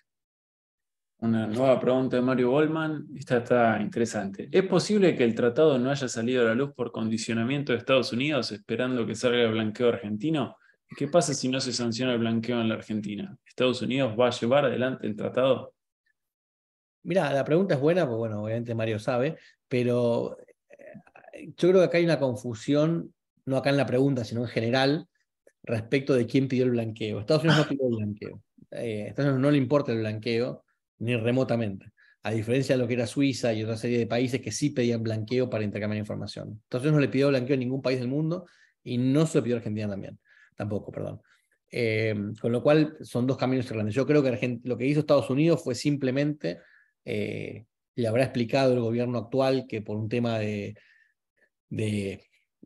Una nueva pregunta de Mario Goldman. Esta está interesante. ¿Es posible que el tratado no haya salido a la luz por condicionamiento de Estados Unidos, esperando que salga el blanqueo argentino? ¿Qué pasa si no se sanciona el blanqueo en la Argentina? ¿Estados Unidos va a llevar adelante el tratado? Mira, la pregunta es buena, porque bueno, obviamente Mario sabe, pero yo creo que acá hay una confusión, no acá en la pregunta, sino en general, respecto de quién pidió el blanqueo. Estados Unidos no pidió el blanqueo. A Estados Unidos no le importa el blanqueo, ni remotamente. A diferencia de lo que era Suiza y otra serie de países que sí pedían blanqueo para intercambiar información. Estados Unidos no le pidió blanqueo a ningún país del mundo y no se lo pidió a Argentina también. Tampoco, perdón. Con lo cual son dos caminos grandes. Yo creo que lo que hizo Estados Unidos fue simplemente, le habrá explicado el gobierno actual que por un tema de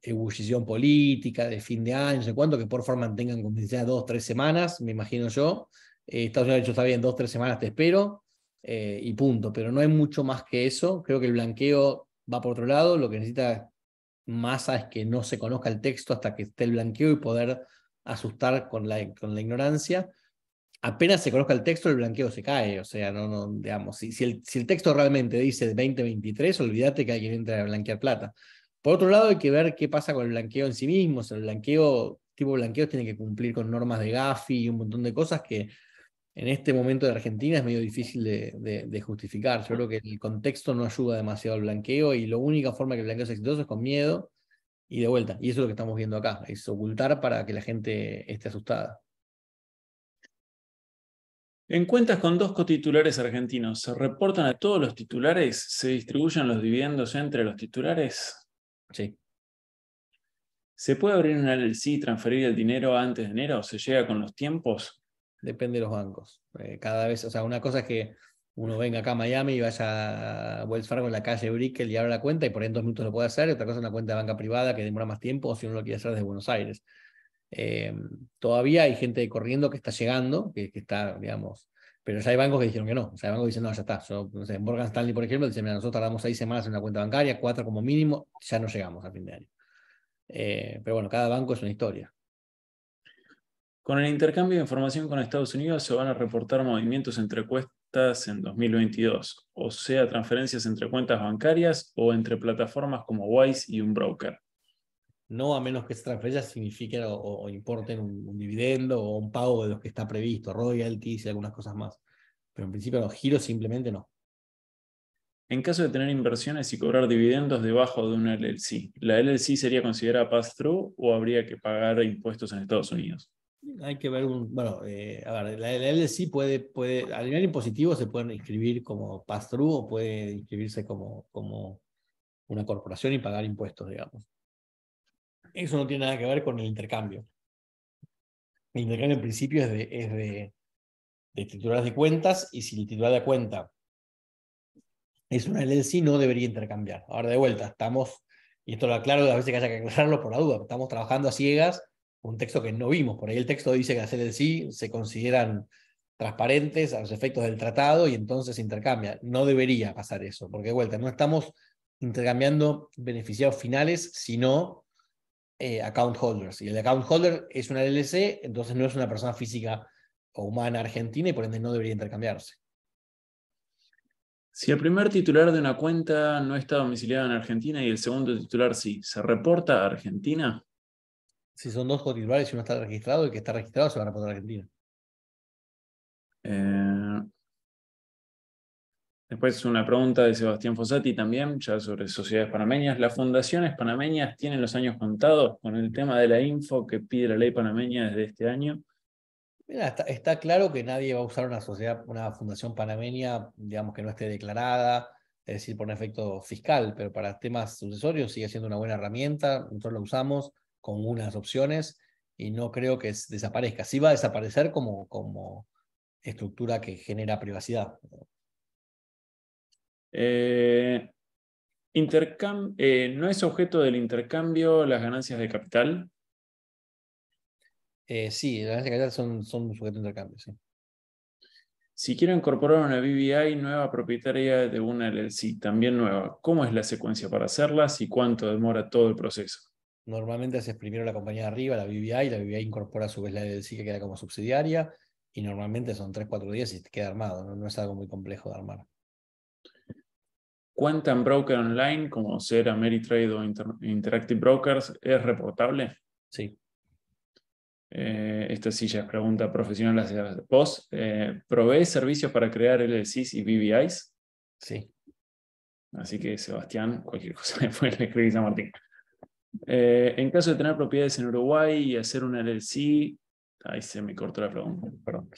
ebullición política, de fin de año, no sé cuánto, que por favor mantengan como sea 2 o 3 semanas, me imagino yo. Estados Unidos ha dicho, está bien, 2 o 3 semanas te espero, y punto. Pero no hay mucho más que eso. Creo que el blanqueo va por otro lado. Lo que necesita Massa es que no se conozca el texto hasta que esté el blanqueo y poder asustar con la ignorancia. Apenas se conozca el texto, el blanqueo se cae. O sea, digamos, si el texto realmente dice 2023, olvídate que alguien entra a blanquear plata. Por otro lado, hay que ver qué pasa con el blanqueo en sí mismo. O sea, el tipo de blanqueo tiene que cumplir con normas de Gafi y un montón de cosas que en este momento de Argentina es medio difícil de justificar. Yo creo que el contexto no ayuda demasiado al blanqueo y la única forma que el blanqueo sea exitoso es con miedo y de vuelta. Y eso es lo que estamos viendo acá, es ocultar para que la gente esté asustada. En cuentas con dos cotitulares argentinos, ¿se reportan a todos los titulares? ¿Se distribuyen los dividendos entre los titulares? Sí. ¿Se puede abrir una LLC y transferir el dinero antes de enero? ¿Se llega con los tiempos? Depende de los bancos. Cada vez, o sea, una cosa es que uno venga acá a Miami y vaya a Wells Fargo en la calle Brickell y abra la cuenta y por ahí en 2 minutos lo puede hacer, y otra cosa es una cuenta de banca privada que demora más tiempo o si uno lo quiere hacer desde Buenos Aires. Eh, Todavía hay gente corriendo que está llegando, que está, digamos, pero ya hay bancos que dijeron que no. O sea, hay bancos que dicen, no, ya está. Yo, no sé, Morgan Stanley, por ejemplo, dice, mira, nosotros tardamos 6 semanas en una cuenta bancaria, 4 como mínimo, ya no llegamos a fin de año. Pero bueno, cada banco es una historia. Con el intercambio de información con Estados Unidos se van a reportar movimientos entre cuentas en 2022, o sea, transferencias entre cuentas bancarias o entre plataformas como Wise y un broker. No a menos que esa transferencia signifique o importen un dividendo o un pago de los que está previsto, royalties y algunas cosas más. Pero en principio los giros simplemente no. En caso de tener inversiones y cobrar dividendos debajo de una LLC, ¿la LLC sería considerada pass-through o habría que pagar impuestos en Estados Unidos? Hay que ver bueno, a ver, la LLC a nivel impositivo se pueden inscribir como pass-through o puede inscribirse como una corporación y pagar impuestos, digamos. Eso no tiene nada que ver con el intercambio. El intercambio en principio es de titulares de cuentas, y si el titular de cuenta es una LLC, no debería intercambiar. Ahora de vuelta, y esto lo aclaro a veces que haya que aclararlo por la duda, estamos trabajando a ciegas un texto que no vimos. Por ahí el texto dice que las LLC se consideran transparentes a los efectos del tratado y entonces se intercambia. No debería pasar eso, porque de vuelta, no estamos intercambiando beneficiados finales, sino account holders. Y el account holder es una LLC, entonces no es una persona física o humana argentina y por ende no debería intercambiarse. Si el primer titular de una cuenta no está domiciliado en Argentina y el segundo titular sí, ¿se reporta a Argentina? Si son dos cotitulares y uno está registrado, el que está registrado se va a reportar a Argentina. Eh, Después una pregunta de Sebastián Fossati también, ya sobre sociedades panameñas. ¿Las fundaciones panameñas tienen los años contados con el tema de la info que pide la ley panameña desde este año? Mira, está claro que nadie va a usar una fundación panameña, digamos, que no esté declarada, es decir, por un efecto fiscal, pero para temas sucesorios sigue siendo una buena herramienta. Nosotros la usamos con unas opciones y no creo que desaparezca. Sí va a desaparecer como estructura que genera privacidad. Eh, ¿No es objeto del intercambio las ganancias de capital? Sí, las ganancias de capital son un sujeto de intercambio, sí. Si quiero incorporar una BVI nueva propietaria de una LLC, también nueva, ¿cómo es la secuencia para hacerlas y cuánto demora todo el proceso? Normalmente haces primero la compañía de arriba, la BVI, y la BVI incorpora a su vez la LLC que queda como subsidiaria, y normalmente son 3 o 4 días y te queda armado, no es algo muy complejo de armar. ¿Cuenta en broker online como ser Ameritrade o Interactive Brokers es reportable? Sí. Esta sí ya es pregunta profesional hacia vos. ¿Provees servicios para crear LLCs y BVIs? Sí. Así que, Sebastián, cualquier cosa después le escribís a Martín. En caso de tener propiedades en Uruguay y hacer una LLC, ahí se me cortó la pregunta, perdón.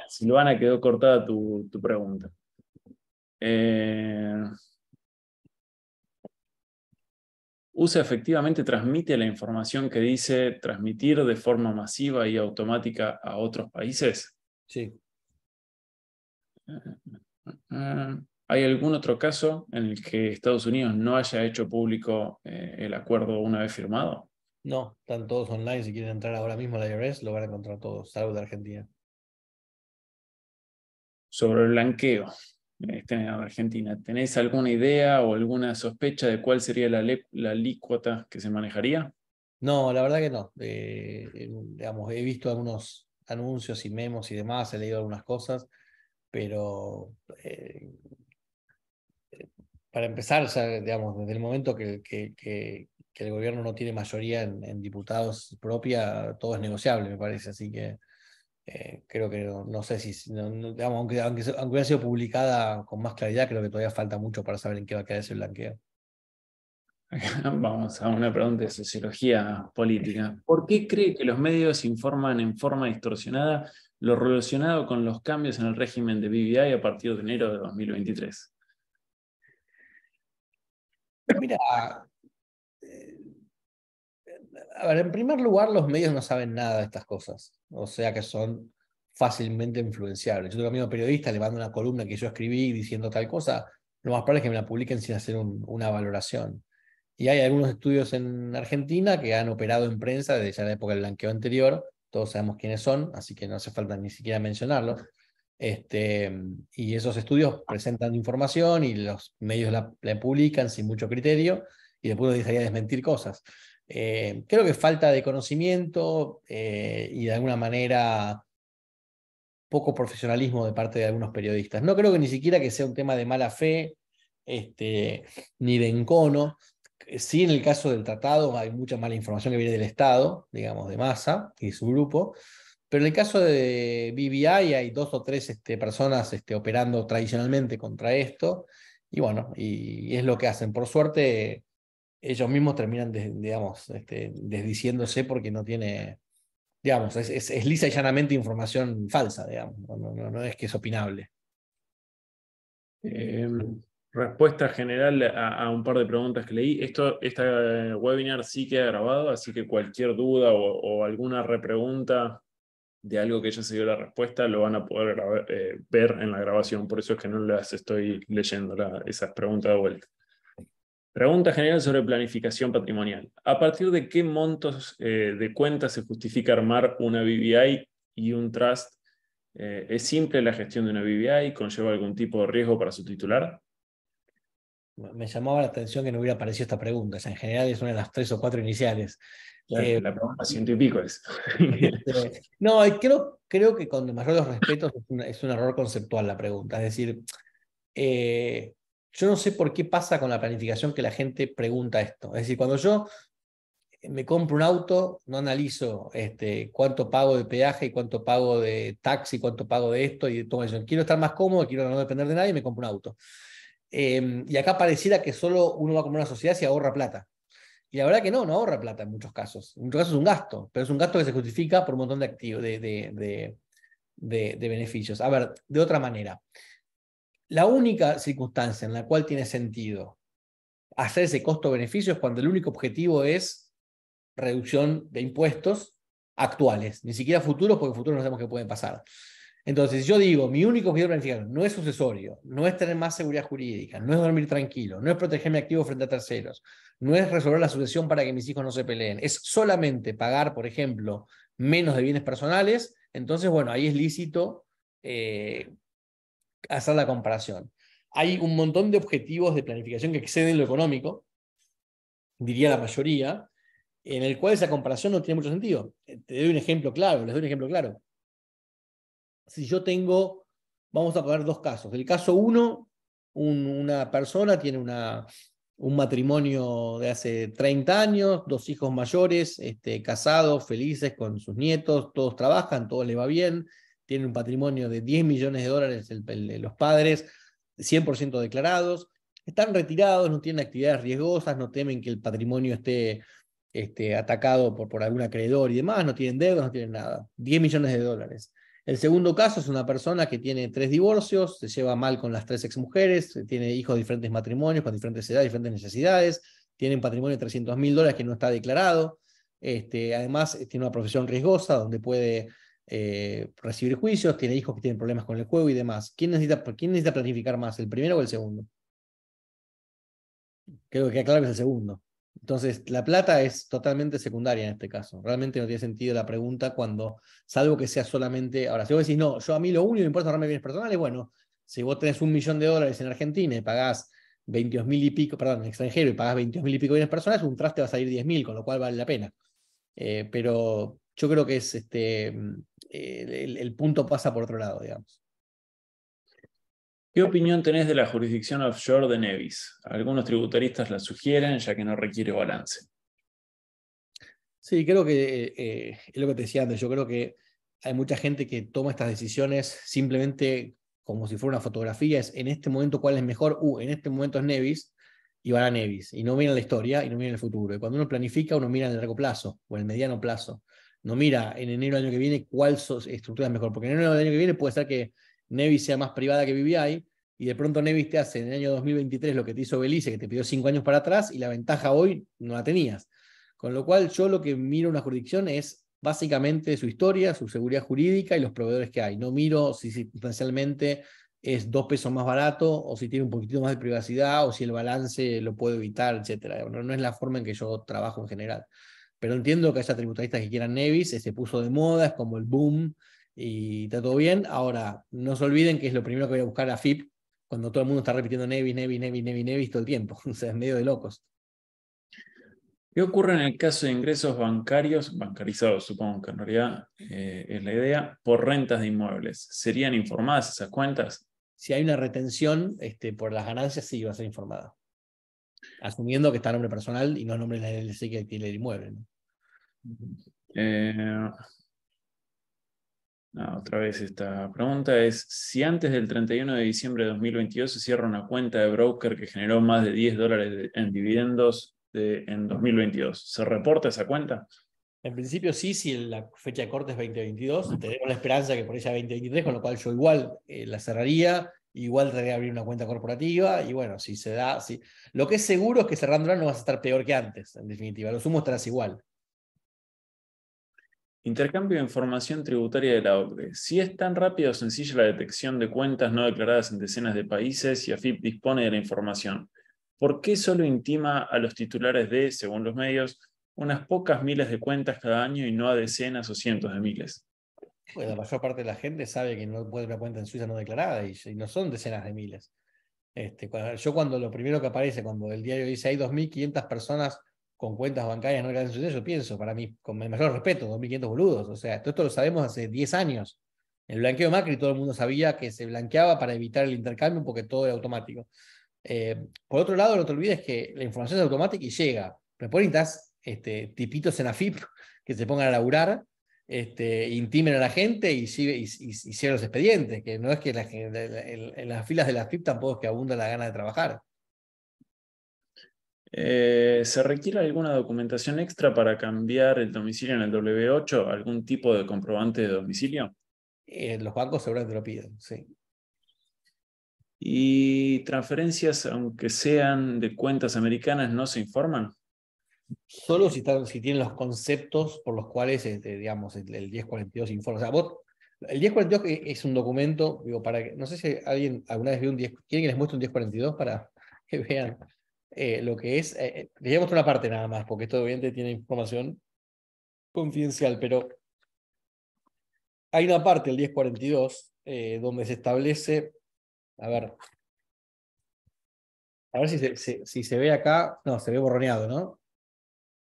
Silvana, quedó cortada tu pregunta. ¿Usa efectivamente, transmite la información que dice transmitir de forma masiva y automática a otros países? Sí. ¿Hay algún otro caso en el que Estados Unidos no haya hecho público el acuerdo una vez firmado? No, están todos online. Si quieren entrar ahora mismo a la IRS, lo van a encontrar todos, salvo de Argentina. Sobre el blanqueo en Argentina, ¿tenés alguna idea o alguna sospecha de cuál sería la alícuota que se manejaría? No, la verdad que no. Digamos, he visto algunos anuncios y memos y demás, he leído algunas cosas, pero para empezar, ya, digamos, desde el momento que el gobierno no tiene mayoría en diputados propia, todo es negociable, me parece. Así que creo que no sé si, digamos, aunque haya sido publicada con más claridad, creo que todavía falta mucho para saber en qué va a quedar ese blanqueo. Vamos a una pregunta de sociología política. ¿Por qué cree que los medios informan en forma distorsionada lo relacionado con los cambios en el régimen de BBI a partir de enero de 2023? Mira, eh, a ver, en primer lugar, los medios no saben nada de estas cosas, o sea que son fácilmente influenciables. Yo tengo un amigo periodista, le mando una columna que yo escribí diciendo tal cosa, lo más probable es que me la publiquen sin hacer una valoración. Y hay algunos estudios en Argentina que han operado en prensa desde ya la época del blanqueo anterior, todos sabemos quiénes son, así que no hace falta ni siquiera mencionarlos. Y esos estudios presentan información y los medios la publican sin mucho criterio y después uno dejaría desmentir cosas. Creo que falta de conocimiento y de alguna manera poco profesionalismo de parte de algunos periodistas. No creo que ni siquiera que sea un tema de mala fe ni de encono. Sí, en el caso del tratado hay mucha mala información que viene del Estado, digamos, de Massa y su grupo, pero en el caso de BBI hay dos o tres personas operando tradicionalmente contra esto, y bueno, y es lo que hacen. Por suerte, ellos mismos terminan, digamos, desdiciéndose porque no tiene, digamos, es lisa y llanamente información falsa, digamos, no es que es opinable. Eh, Respuesta general a un par de preguntas que leí. Esta webinar sí queda grabado, así que cualquier duda o alguna repregunta de algo que ya se dio la respuesta lo van a poder ver en la grabación. Por eso es que no las estoy leyendo esas preguntas de vuelta. Pregunta general sobre planificación patrimonial. ¿A partir de qué montos de cuentas se justifica armar una BVI y un trust? ¿Es simple la gestión de una BVI? ¿Conlleva algún tipo de riesgo para su titular? Me llamaba la atención que no hubiera aparecido esta pregunta. En general es una de las 3 o 4 iniciales. La pregunta ciento y pico es. No, y creo que con el mayor de los respetos es un error conceptual la pregunta. Es decir, yo no sé por qué pasa con la planificación que la gente pregunta esto. Es decir, cuando yo me compro un auto, no analizo cuánto pago de peaje y cuánto pago de taxi, cuánto pago de esto y tomo eso. Quiero estar más cómodo, quiero no depender de nadie, me compro un auto. Y acá pareciera que solo uno va a comprar una sociedad si ahorra plata. Y la verdad que no ahorra plata en muchos casos. En muchos casos es un gasto, pero es un gasto que se justifica por un montón de activos, de beneficios. A ver, de otra manera, la única circunstancia en la cual tiene sentido hacer ese costo-beneficio es cuando el único objetivo es reducción de impuestos actuales, ni siquiera futuros, porque futuros no sabemos qué pueden pasar. Entonces, yo digo, mi único objetivo de planificar no es sucesorio, no es tener más seguridad jurídica, no es dormir tranquilo, no es proteger mi activo frente a terceros, no es resolver la sucesión para que mis hijos no se peleen, es solamente pagar, por ejemplo, menos de bienes personales. Entonces, bueno, ahí es lícito hacer la comparación. Hay un montón de objetivos de planificación que exceden lo económico, diría la mayoría, en el cual esa comparación no tiene mucho sentido. Te doy un ejemplo claro, les doy un ejemplo claro. Si yo tengo, vamos a poner dos casos. El caso uno, una persona tiene un matrimonio de hace 30 años, 2 hijos mayores, casados, felices con sus nietos, todos trabajan, todo les va bien, tienen un patrimonio de 10 millones de dólares los padres, 100% declarados, están retirados, no tienen actividades riesgosas, no temen que el patrimonio esté atacado por algún acreedor y demás, no tienen deudas, no tienen nada. 10 millones de dólares. El segundo caso es una persona que tiene 3 divorcios, se lleva mal con las 3 exmujeres, tiene hijos de diferentes matrimonios, con diferentes edades, diferentes necesidades, tiene un patrimonio de $300.000 que no está declarado, además tiene una profesión riesgosa donde puede recibir juicios, tiene hijos que tienen problemas con el juego y demás. ¿Quién necesita planificar más, el primero o el segundo? Creo que queda claro que es el segundo. Entonces, la plata es totalmente secundaria en este caso. Realmente no tiene sentido la pregunta cuando, salvo que sea solamente. Ahora, si vos decís, no, yo a mí lo único que me importa es ahorrarme bienes personales, bueno, si vos tenés $1 millón en Argentina y pagás 22.000 y pico, perdón, en extranjero y pagás 22.000 y pico bienes personales, un traste va a salir 10.000, con lo cual vale la pena. Pero yo creo que es el punto pasa por otro lado, digamos. ¿Qué opinión tenés de la jurisdicción offshore de Nevis? Algunos tributaristas la sugieren ya que no requiere balance. Sí, creo que es lo que te decía antes. Yo creo que hay mucha gente que toma estas decisiones simplemente como si fuera una fotografía. Es en este momento cuál es mejor. En este momento es Nevis y van a Nevis. Y no miran la historia y no miran el futuro. Y cuando uno planifica, uno mira en el largo plazo o en el mediano plazo. No mira en enero del año que viene cuál estructura es mejor. Porque en enero del año que viene puede ser que Nevis sea más privada que BVI y de pronto Nevis te hace en el año 2023 lo que te hizo Belice, que te pidió 5 años para atrás y la ventaja hoy no la tenías. Con lo cual yo lo que miro una jurisdicción es básicamente su historia, su seguridad jurídica y los proveedores que hay. No miro si circunstancialmente es 2 pesos más barato o si tiene un poquitito más de privacidad o si el balance lo puede evitar, etc. No es la forma en que yo trabajo en general. Pero entiendo que haya tributaristas que quieran Nevis, se puso de moda, es como el boom y está todo bien. Ahora, no se olviden que es lo primero que voy a buscar a FIP cuando todo el mundo está repitiendo Nevis, Nevis, Nevis, Nevis, Nevis todo el tiempo. O sea, es medio de locos. ¿Qué ocurre en el caso de ingresos bancarios, bancarizados supongo que en realidad es la idea, por rentas de inmuebles? ¿Serían informadas esas cuentas? Si hay una retención por las ganancias, sí va a ser informada. Asumiendo que está a nombre personal y no a nombre de la LLC que tiene el inmueble, ¿no? Otra vez esta pregunta es, si antes del 31 de diciembre de 2022 se cierra una cuenta de broker que generó más de $10 en dividendos en 2022, ¿se reporta esa cuenta? En principio sí, si la fecha de corte es 2022, tenemos la esperanza que por ella 2023, con lo cual yo igual la cerraría, igual traería a abrir una cuenta corporativa, y bueno, si se da, si... Lo que es seguro es que cerrándola no vas a estar peor que antes, en definitiva, lo sumo estarás igual. Intercambio de información tributaria de la OCDE. Si es tan rápida o sencilla la detección de cuentas no declaradas en decenas de países y AFIP dispone de la información, ¿por qué solo intima a los titulares de, según los medios, unas pocas miles de cuentas cada año y no a decenas o cientos de miles? Pues la mayor parte de la gente sabe que no puede una cuenta en Suiza no declarada y no son decenas de miles. Cuando lo primero que aparece, cuando el diario dice hay 2.500 personas con cuentas bancarias no declaradas en Suiza, yo pienso, para mí, con el mayor respeto, 2.500 boludos. O sea, todo esto lo sabemos hace 10 años. El blanqueo de Macri, todo el mundo sabía que se blanqueaba para evitar el intercambio porque todo era automático. Por otro lado, no te olvides que la información es automática y llega. Pero por ahí estás tipitos en AFIP que se pongan a laburar, intimen a la gente y cierren los expedientes, que no es que en las filas de la AFIP tampoco es que abunda la gana de trabajar. ¿Se requiere alguna documentación extra para cambiar el domicilio en el W8? ¿Algún tipo de comprobante de domicilio? Los bancos seguramente lo piden, sí. ¿Y transferencias, aunque sean de cuentas americanas, no se informan? Solo si tienen los conceptos por los cuales, digamos, el 1042 informa. O sea, el 1042 es un documento, digo, no sé si alguien alguna vez vio un 10, ¿quieren que les muestre un 1042 para que vean lo que es? Les voy a mostrar una parte nada más, porque esto obviamente tiene información confidencial, pero hay una parte del 1042 donde se establece, a ver si se ve acá, no, se ve borroneado, ¿no?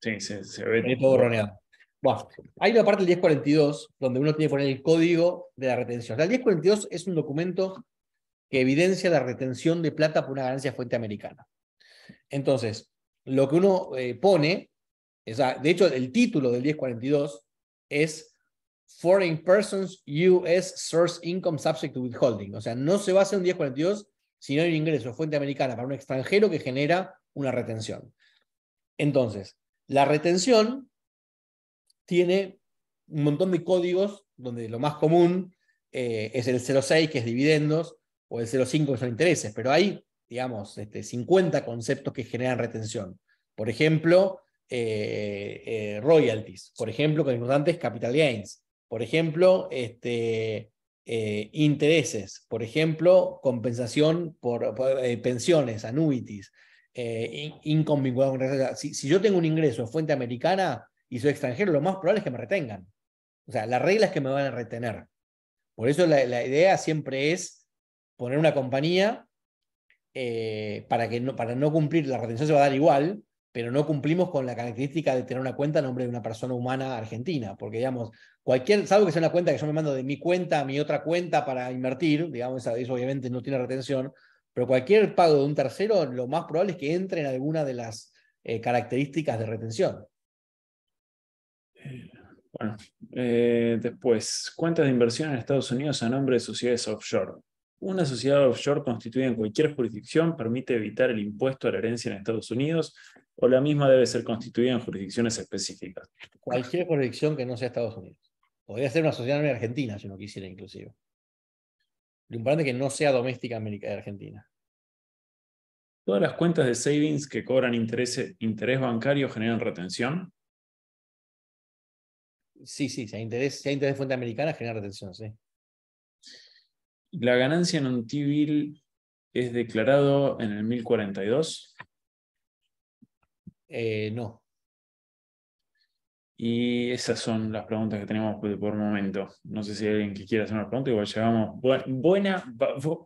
Sí, se ve Todo borroneado. Bueno, hay una parte del 1042 donde uno tiene que poner el código de la retención. O sea, el 1042 es un documento que evidencia la retención de plata por una ganancia fuente americana. Entonces, lo que uno pone, de hecho, el título del 1042 es Foreign Persons US Source Income Subject to Withholding. O sea, no se va a hacer un 1042 si no hay un ingreso fuente americana para un extranjero que genera una retención. Entonces, la retención tiene un montón de códigos donde lo más común es el 06, que es dividendos, o el 05, que son intereses, pero hay, digamos, 50 conceptos que generan retención. Por ejemplo, royalties. Por ejemplo, con importantes capital gains. Por ejemplo, intereses. Por ejemplo, compensación por pensiones, annuities. Income vinculado con... Si yo tengo un ingreso en fuente americana y soy extranjero, lo más probable es que me retengan. O sea, la regla es que me van a retener. Por eso la idea siempre es poner una compañía para no cumplir, la retención se va a dar igual, pero no cumplimos con la característica de tener una cuenta a nombre de una persona humana argentina, porque digamos, salvo que sea una cuenta que yo me mando de mi cuenta a mi otra cuenta para invertir, digamos, eso obviamente no tiene retención, pero cualquier pago de un tercero, lo más probable es que entre en alguna de las características de retención. Bueno, después, cuentas de inversión en Estados Unidos a nombre de sociedades offshore. Una sociedad offshore constituida en cualquier jurisdicción permite evitar el impuesto a la herencia en Estados Unidos, o la misma debe ser constituida en jurisdicciones específicas. Cualquier jurisdicción que no sea Estados Unidos. Podría ser una sociedad en Argentina, si no quisiera, inclusive. Lo importante es que no sea doméstica argentina. Todas las cuentas de savings que cobran interés bancario generan retención. Sí, si hay interés de fuente americana, genera retención, sí. La ganancia en un T-bill es declarado en el 1042. No. Y esas son las preguntas que tenemos por momento. No sé si hay alguien que quiera hacer una pregunta, igual llevamos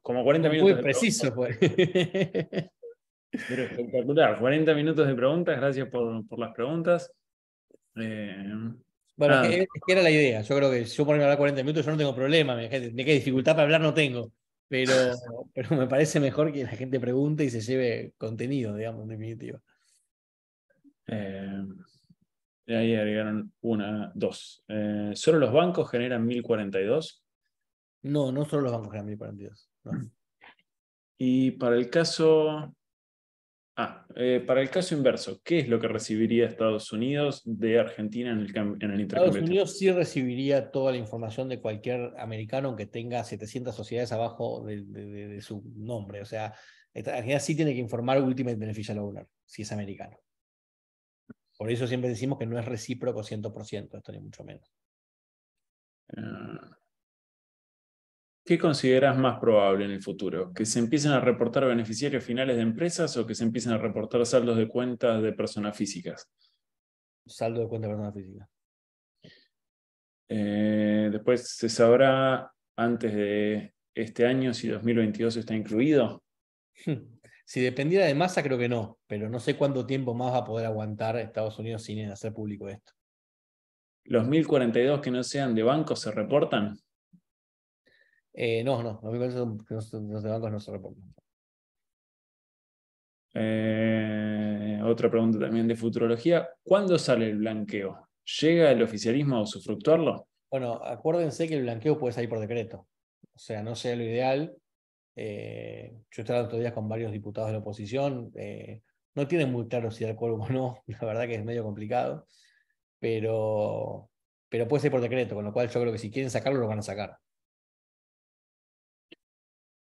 como 40 Muy minutos de preciso, pues. Pero espectacular, 40 minutos de preguntas, gracias por las preguntas. Bueno, Nada, es que era la idea. Yo creo que si yo ponerme a hablar 40 minutos, yo no tengo problema. De qué dificultad para hablar no tengo. Pero me parece mejor que la gente pregunte y se lleve contenido, digamos, en definitiva. de ahí agregaron dos. ¿Solo los bancos generan 1042? No, no solo los bancos generan 1042. No. Y para el caso inverso, ¿qué es lo que recibiría Estados Unidos de Argentina en el Estados intercambio? Unidos sí recibiría toda la información de cualquier americano aunque tenga 700 sociedades abajo de su nombre. O sea, Argentina sí tiene que informar Ultimate Beneficial Owner, si es americano. Por eso siempre decimos que no es recíproco 100%, esto ni mucho menos. ¿Qué consideras más probable en el futuro? ¿Que se empiecen a reportar beneficiarios finales de empresas o que se empiecen a reportar saldos de cuentas de personas físicas? Saldo de cuenta de persona física. Después se sabrá antes de este año si 2022 está incluido. Si dependiera de masa, creo que no, pero no sé cuánto tiempo más va a poder aguantar Estados Unidos sin hacer público esto. ¿Los 1042 que no sean de bancos se reportan? No, los de bancos no se reportan. Otra pregunta también de futurología. ¿Cuándo sale el blanqueo? ¿Llega el oficialismo a usufructuarlo? Bueno, acuérdense que el blanqueo puede salir por decreto. O sea, no sea lo ideal. Yo estaba otros días con varios diputados de la oposición. No tienen muy claro si da el quórum o no. La verdad que es medio complicado. Pero puede ser por decreto, con lo cual yo creo que si quieren sacarlo, lo van a sacar.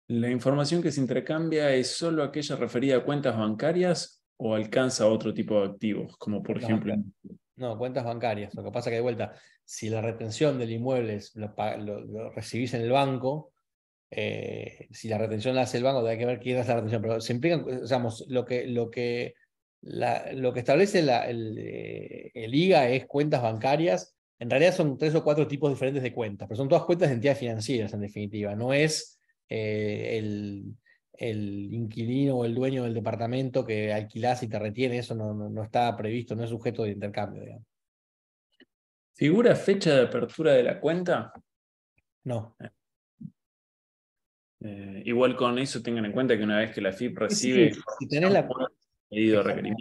¿La información que se intercambia es solo aquella referida a cuentas bancarias o alcanza a otro tipo de activos, como por ejemplo... No, cuentas bancarias. Lo que pasa que de vuelta, si la retención del inmueble lo recibís en el banco, si la retención la hace el banco, hay que ver quién hace la retención. Pero se implican, digamos, lo que establece el IGA es cuentas bancarias. En realidad son 3 o 4 tipos diferentes de cuentas, pero son todas cuentas de entidades financieras, en definitiva. No es el inquilino o el dueño del departamento que alquilás y te retiene, eso no está previsto, no es sujeto de intercambio, digamos. ¿Figura fecha de apertura de la cuenta? No. Igual con eso tengan en cuenta que una vez que la FIP recibe... Si tenés la, pedido de Exactamente.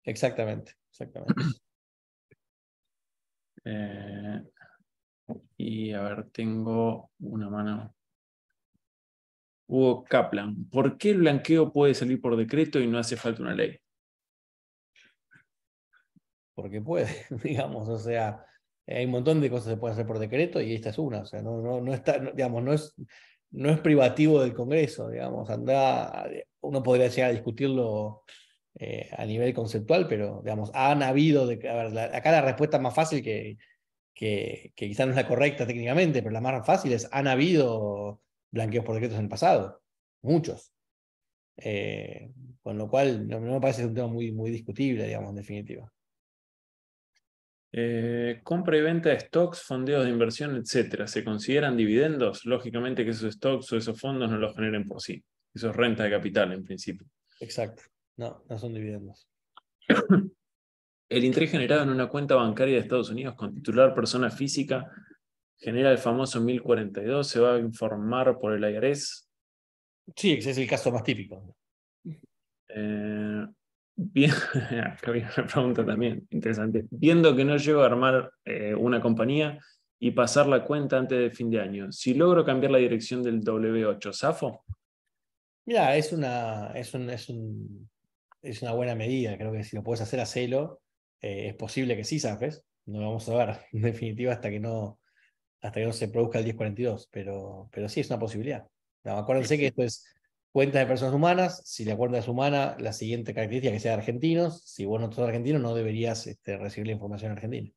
requerimiento. Exactamente. Y a ver, tengo una mano. Hugo Kaplan. ¿Por qué el blanqueo puede salir por decreto y no hace falta una ley? Porque puede, digamos, o sea, hay un montón de cosas que se pueden hacer por decreto y esta es una, o sea, no está, digamos, no es privativo del Congreso, digamos, uno podría llegar a discutirlo a nivel conceptual, pero, digamos, han habido, a ver, acá la respuesta más fácil que quizás no es la correcta técnicamente, pero la más fácil es, han habido blanqueos por decretos en el pasado, muchos. Eh, con lo cual, no me parece un tema muy discutible, digamos, en definitiva. Compra y venta de stocks, fondeos de inversión, etcétera. ¿Se consideran dividendos? Lógicamente que esos stocks o esos fondos no los generen por sí. Eso es renta de capital en principio. Exacto. No son dividendos. El interés generado en una cuenta bancaria de Estados Unidos con titular persona física genera el famoso 1042. Se va a informar por el IRS. Sí, ese es el caso más típico. Bien, acá había una pregunta también interesante. Viendo que no llego a armar una compañía y pasar la cuenta antes del fin de año, si logro cambiar la dirección del W8, ¿zafo? Mira, es una buena medida. Creo que si lo puedes hacer, hacelo. Es posible que sí, ¿sabes? No lo vamos a ver, en definitiva, hasta que no se produzca el 1042. Pero sí es una posibilidad. No, acuérdense que esto es cuentas de personas humanas. Si la cuenta es humana, la siguiente característica es que sea de argentinos. Si vos no sos argentino, no deberías recibir la información argentina.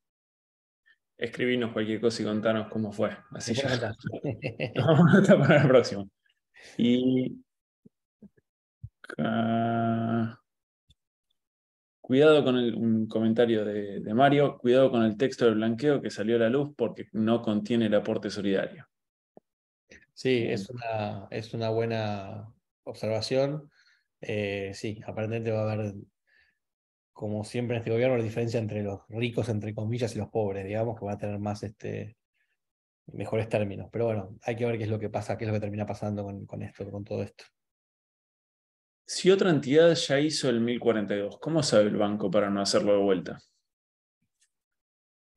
Escribinos cualquier cosa y contanos cómo fue. Así Después ya me contás. nos vamos a estar para el próximo. Y ah, cuidado con un comentario de Mario, cuidado con el texto del blanqueo que salió a la luz porque no contiene el aporte solidario. Sí, es una buena observación. Sí, aparentemente va a haber, como siempre en este gobierno, la diferencia entre los ricos, entre comillas, y los pobres, digamos, que van a tener más mejores términos. Pero bueno, hay que ver qué es lo que pasa, qué es lo que termina pasando con esto, con todo esto. Si otra entidad ya hizo el 1042, ¿cómo sabe el banco para no hacerlo de vuelta?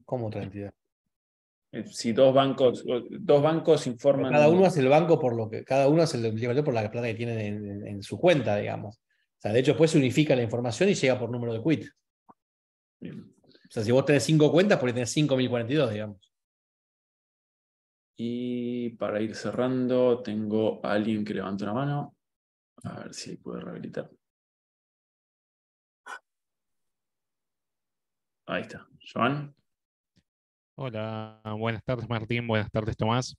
Como otra entidad. Si dos bancos Pero cada informan. uno hace el banco por lo que, cada uno hace el implementador por la plata que tiene en su cuenta, digamos. O sea, de hecho, después se unifica la información y llega por número de quit. O sea, si vos tenés 5 cuentas, porque tenés 5042, digamos. Y para ir cerrando, tengo a alguien que levanta una mano. A ver si puede rehabilitar. Ahí está. Joan. Hola, buenas tardes Martín, buenas tardes Tomás.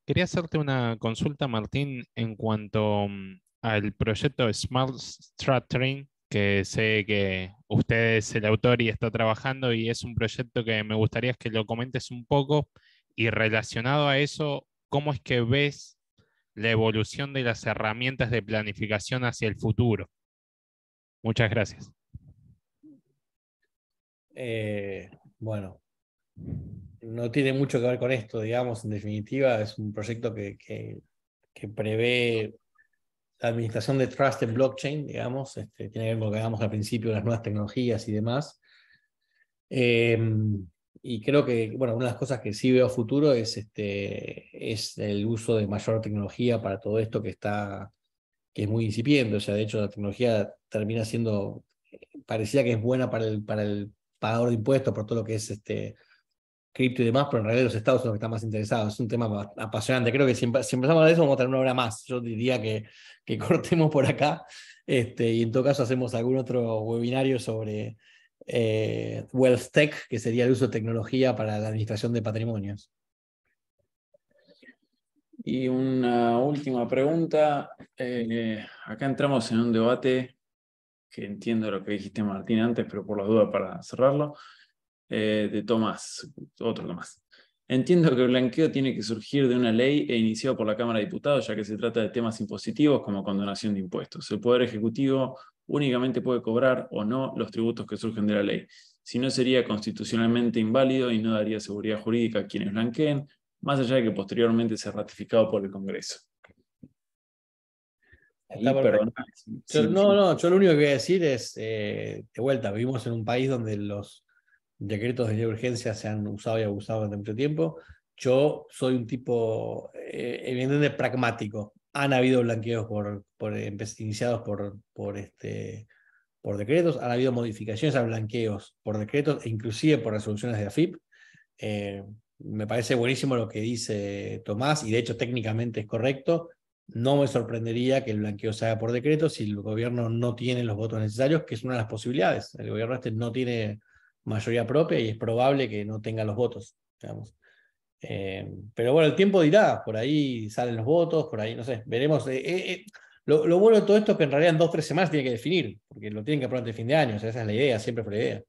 Quería hacerte una consulta, Martín, en cuanto al proyecto Smart Structuring, que sé que usted es el autor y está trabajando y es un proyecto que me gustaría que lo comentes un poco y relacionado a eso, ¿cómo es que ves la evolución de las herramientas de planificación hacia el futuro? Muchas gracias. Bueno, no tiene mucho que ver con esto, digamos, en definitiva, es un proyecto que prevé la administración de trust en blockchain, digamos, tiene que ver con lo que hablamos al principio de las nuevas tecnologías y demás. Eh, y creo que, bueno, una de las cosas que sí veo a futuro es el uso de mayor tecnología para todo esto que es muy incipiente. O sea, de hecho, la tecnología termina siendo, parecía que es buena para el pagador de impuestos por todo lo que es cripto y demás, pero en realidad los estados son los que están más interesados. Es un tema apasionante. Creo que si empezamos a hablar de eso, vamos a tener una hora más. Yo diría que cortemos por acá y en todo caso hacemos algún otro webinario sobre Wealth Tech, que sería el uso de tecnología para la administración de patrimonios. Y una última pregunta. Acá entramos en un debate que entiendo lo que dijiste Martín antes, pero por la duda para cerrarlo, de Tomás, otro Tomás. Entiendo que el blanqueo tiene que surgir de una ley e iniciado por la Cámara de Diputados, ya que se trata de temas impositivos como condonación de impuestos. El Poder Ejecutivo únicamente puede cobrar o no los tributos que surgen de la ley. Si no, sería constitucionalmente inválido y no daría seguridad jurídica a quienes blanqueen, más allá de que posteriormente sea ratificado por el Congreso. Está y perfecto. perdonar. Yo lo único que voy a decir es, de vuelta, vivimos en un país donde los decretos de ley de urgencia se han usado y abusado durante mucho tiempo. Yo soy un tipo, evidentemente, pragmático. Han habido blanqueos iniciados por decretos, han habido modificaciones a blanqueos por decretos e inclusive por resoluciones de AFIP. Me parece buenísimo lo que dice Tomás y de hecho técnicamente es correcto. No me sorprendería que el blanqueo se haga por decreto si el gobierno no tiene los votos necesarios, que es una de las posibilidades. El gobierno no tiene mayoría propia y es probable que no tenga los votos, digamos. Pero bueno, el tiempo dirá, por ahí salen los votos, por ahí, no sé, veremos. Lo bueno de todo esto es que en realidad en 2 o 3 semanas tiene que definir, porque lo tienen que aprobar antes de fin de año, o sea, esa es la idea, siempre fue la idea.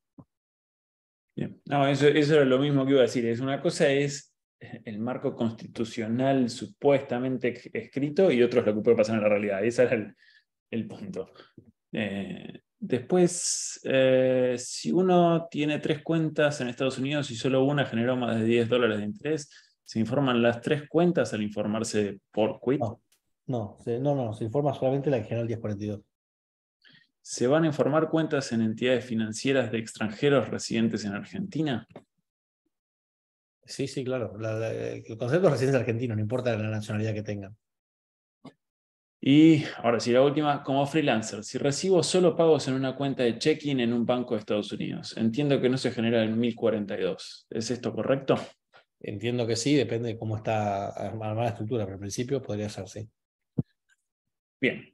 Bien. No, eso era lo mismo que iba a decir. Una cosa es el marco constitucional supuestamente escrito y otro es lo que puede pasar en la realidad. Ese era el punto. Después, si uno tiene 3 cuentas en Estados Unidos y solo una generó más de $10 de interés, ¿se informan las 3 cuentas al informarse por quit? No, se informa solamente la que generó el 1042. ¿Se van a informar cuentas en entidades financieras de extranjeros residentes en Argentina? Sí, sí, claro. El concepto es residente argentino, no importa la nacionalidad que tengan. Y ahora sí, la última, como freelancer, si recibo solo pagos en una cuenta de checking en un banco de Estados Unidos, entiendo que no se genera el 1042. ¿Es esto correcto? Entiendo que sí, depende de cómo está armada la estructura, pero en principio podría ser, sí. Bien.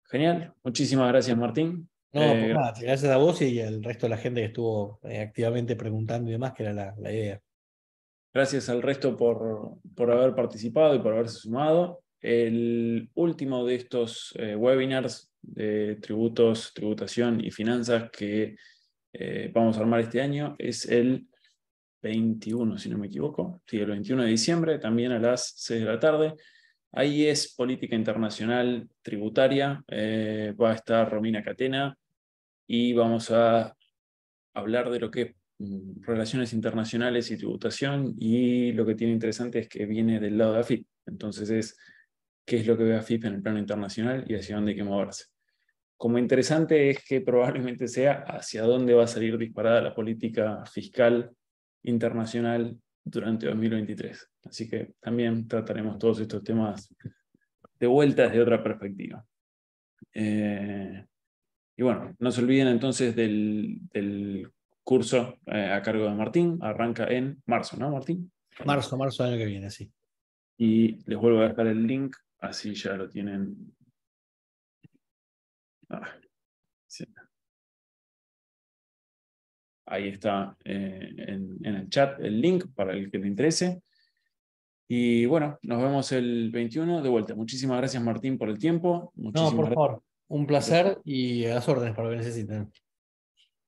Genial. Muchísimas gracias, Martín. No, pues nada, gracias a vos y al resto de la gente que estuvo activamente preguntando y demás, que era la idea. Gracias al resto por haber participado y por haberse sumado. El último de estos webinars de tributos, tributación y finanzas que vamos a armar este año es el 21, si no me equivoco. Sí, el 21 de diciembre, también a las 6 de la tarde. Ahí es política internacional tributaria. Va a estar Romina Catena y vamos a hablar de lo que es relaciones internacionales y tributación, y lo que tiene interesante es que viene del lado de AFIP. Entonces es qué es lo que ve AFIP en el plano internacional y hacia dónde hay que moverse. Como interesante es que probablemente sea hacia dónde va a salir disparada la política fiscal internacional durante 2023. Así que también trataremos todos estos temas de vuelta desde otra perspectiva. Y bueno, no se olviden entonces del curso a cargo de Martín. Arranca en marzo, ¿no, Martín? Marzo del año que viene, sí. Y les vuelvo a dejar el link, así ya lo tienen. Sí. Ahí está en el chat el link para el que le interese. Y bueno, nos vemos el 21 de vuelta. Muchísimas gracias, Martín, por el tiempo. No, Muchísimas por favor, un gracias. placer y a las órdenes para lo que necesiten.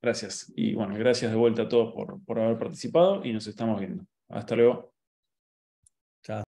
Gracias. Y bueno, gracias de vuelta a todos por haber participado y nos estamos viendo. Hasta luego. Chao.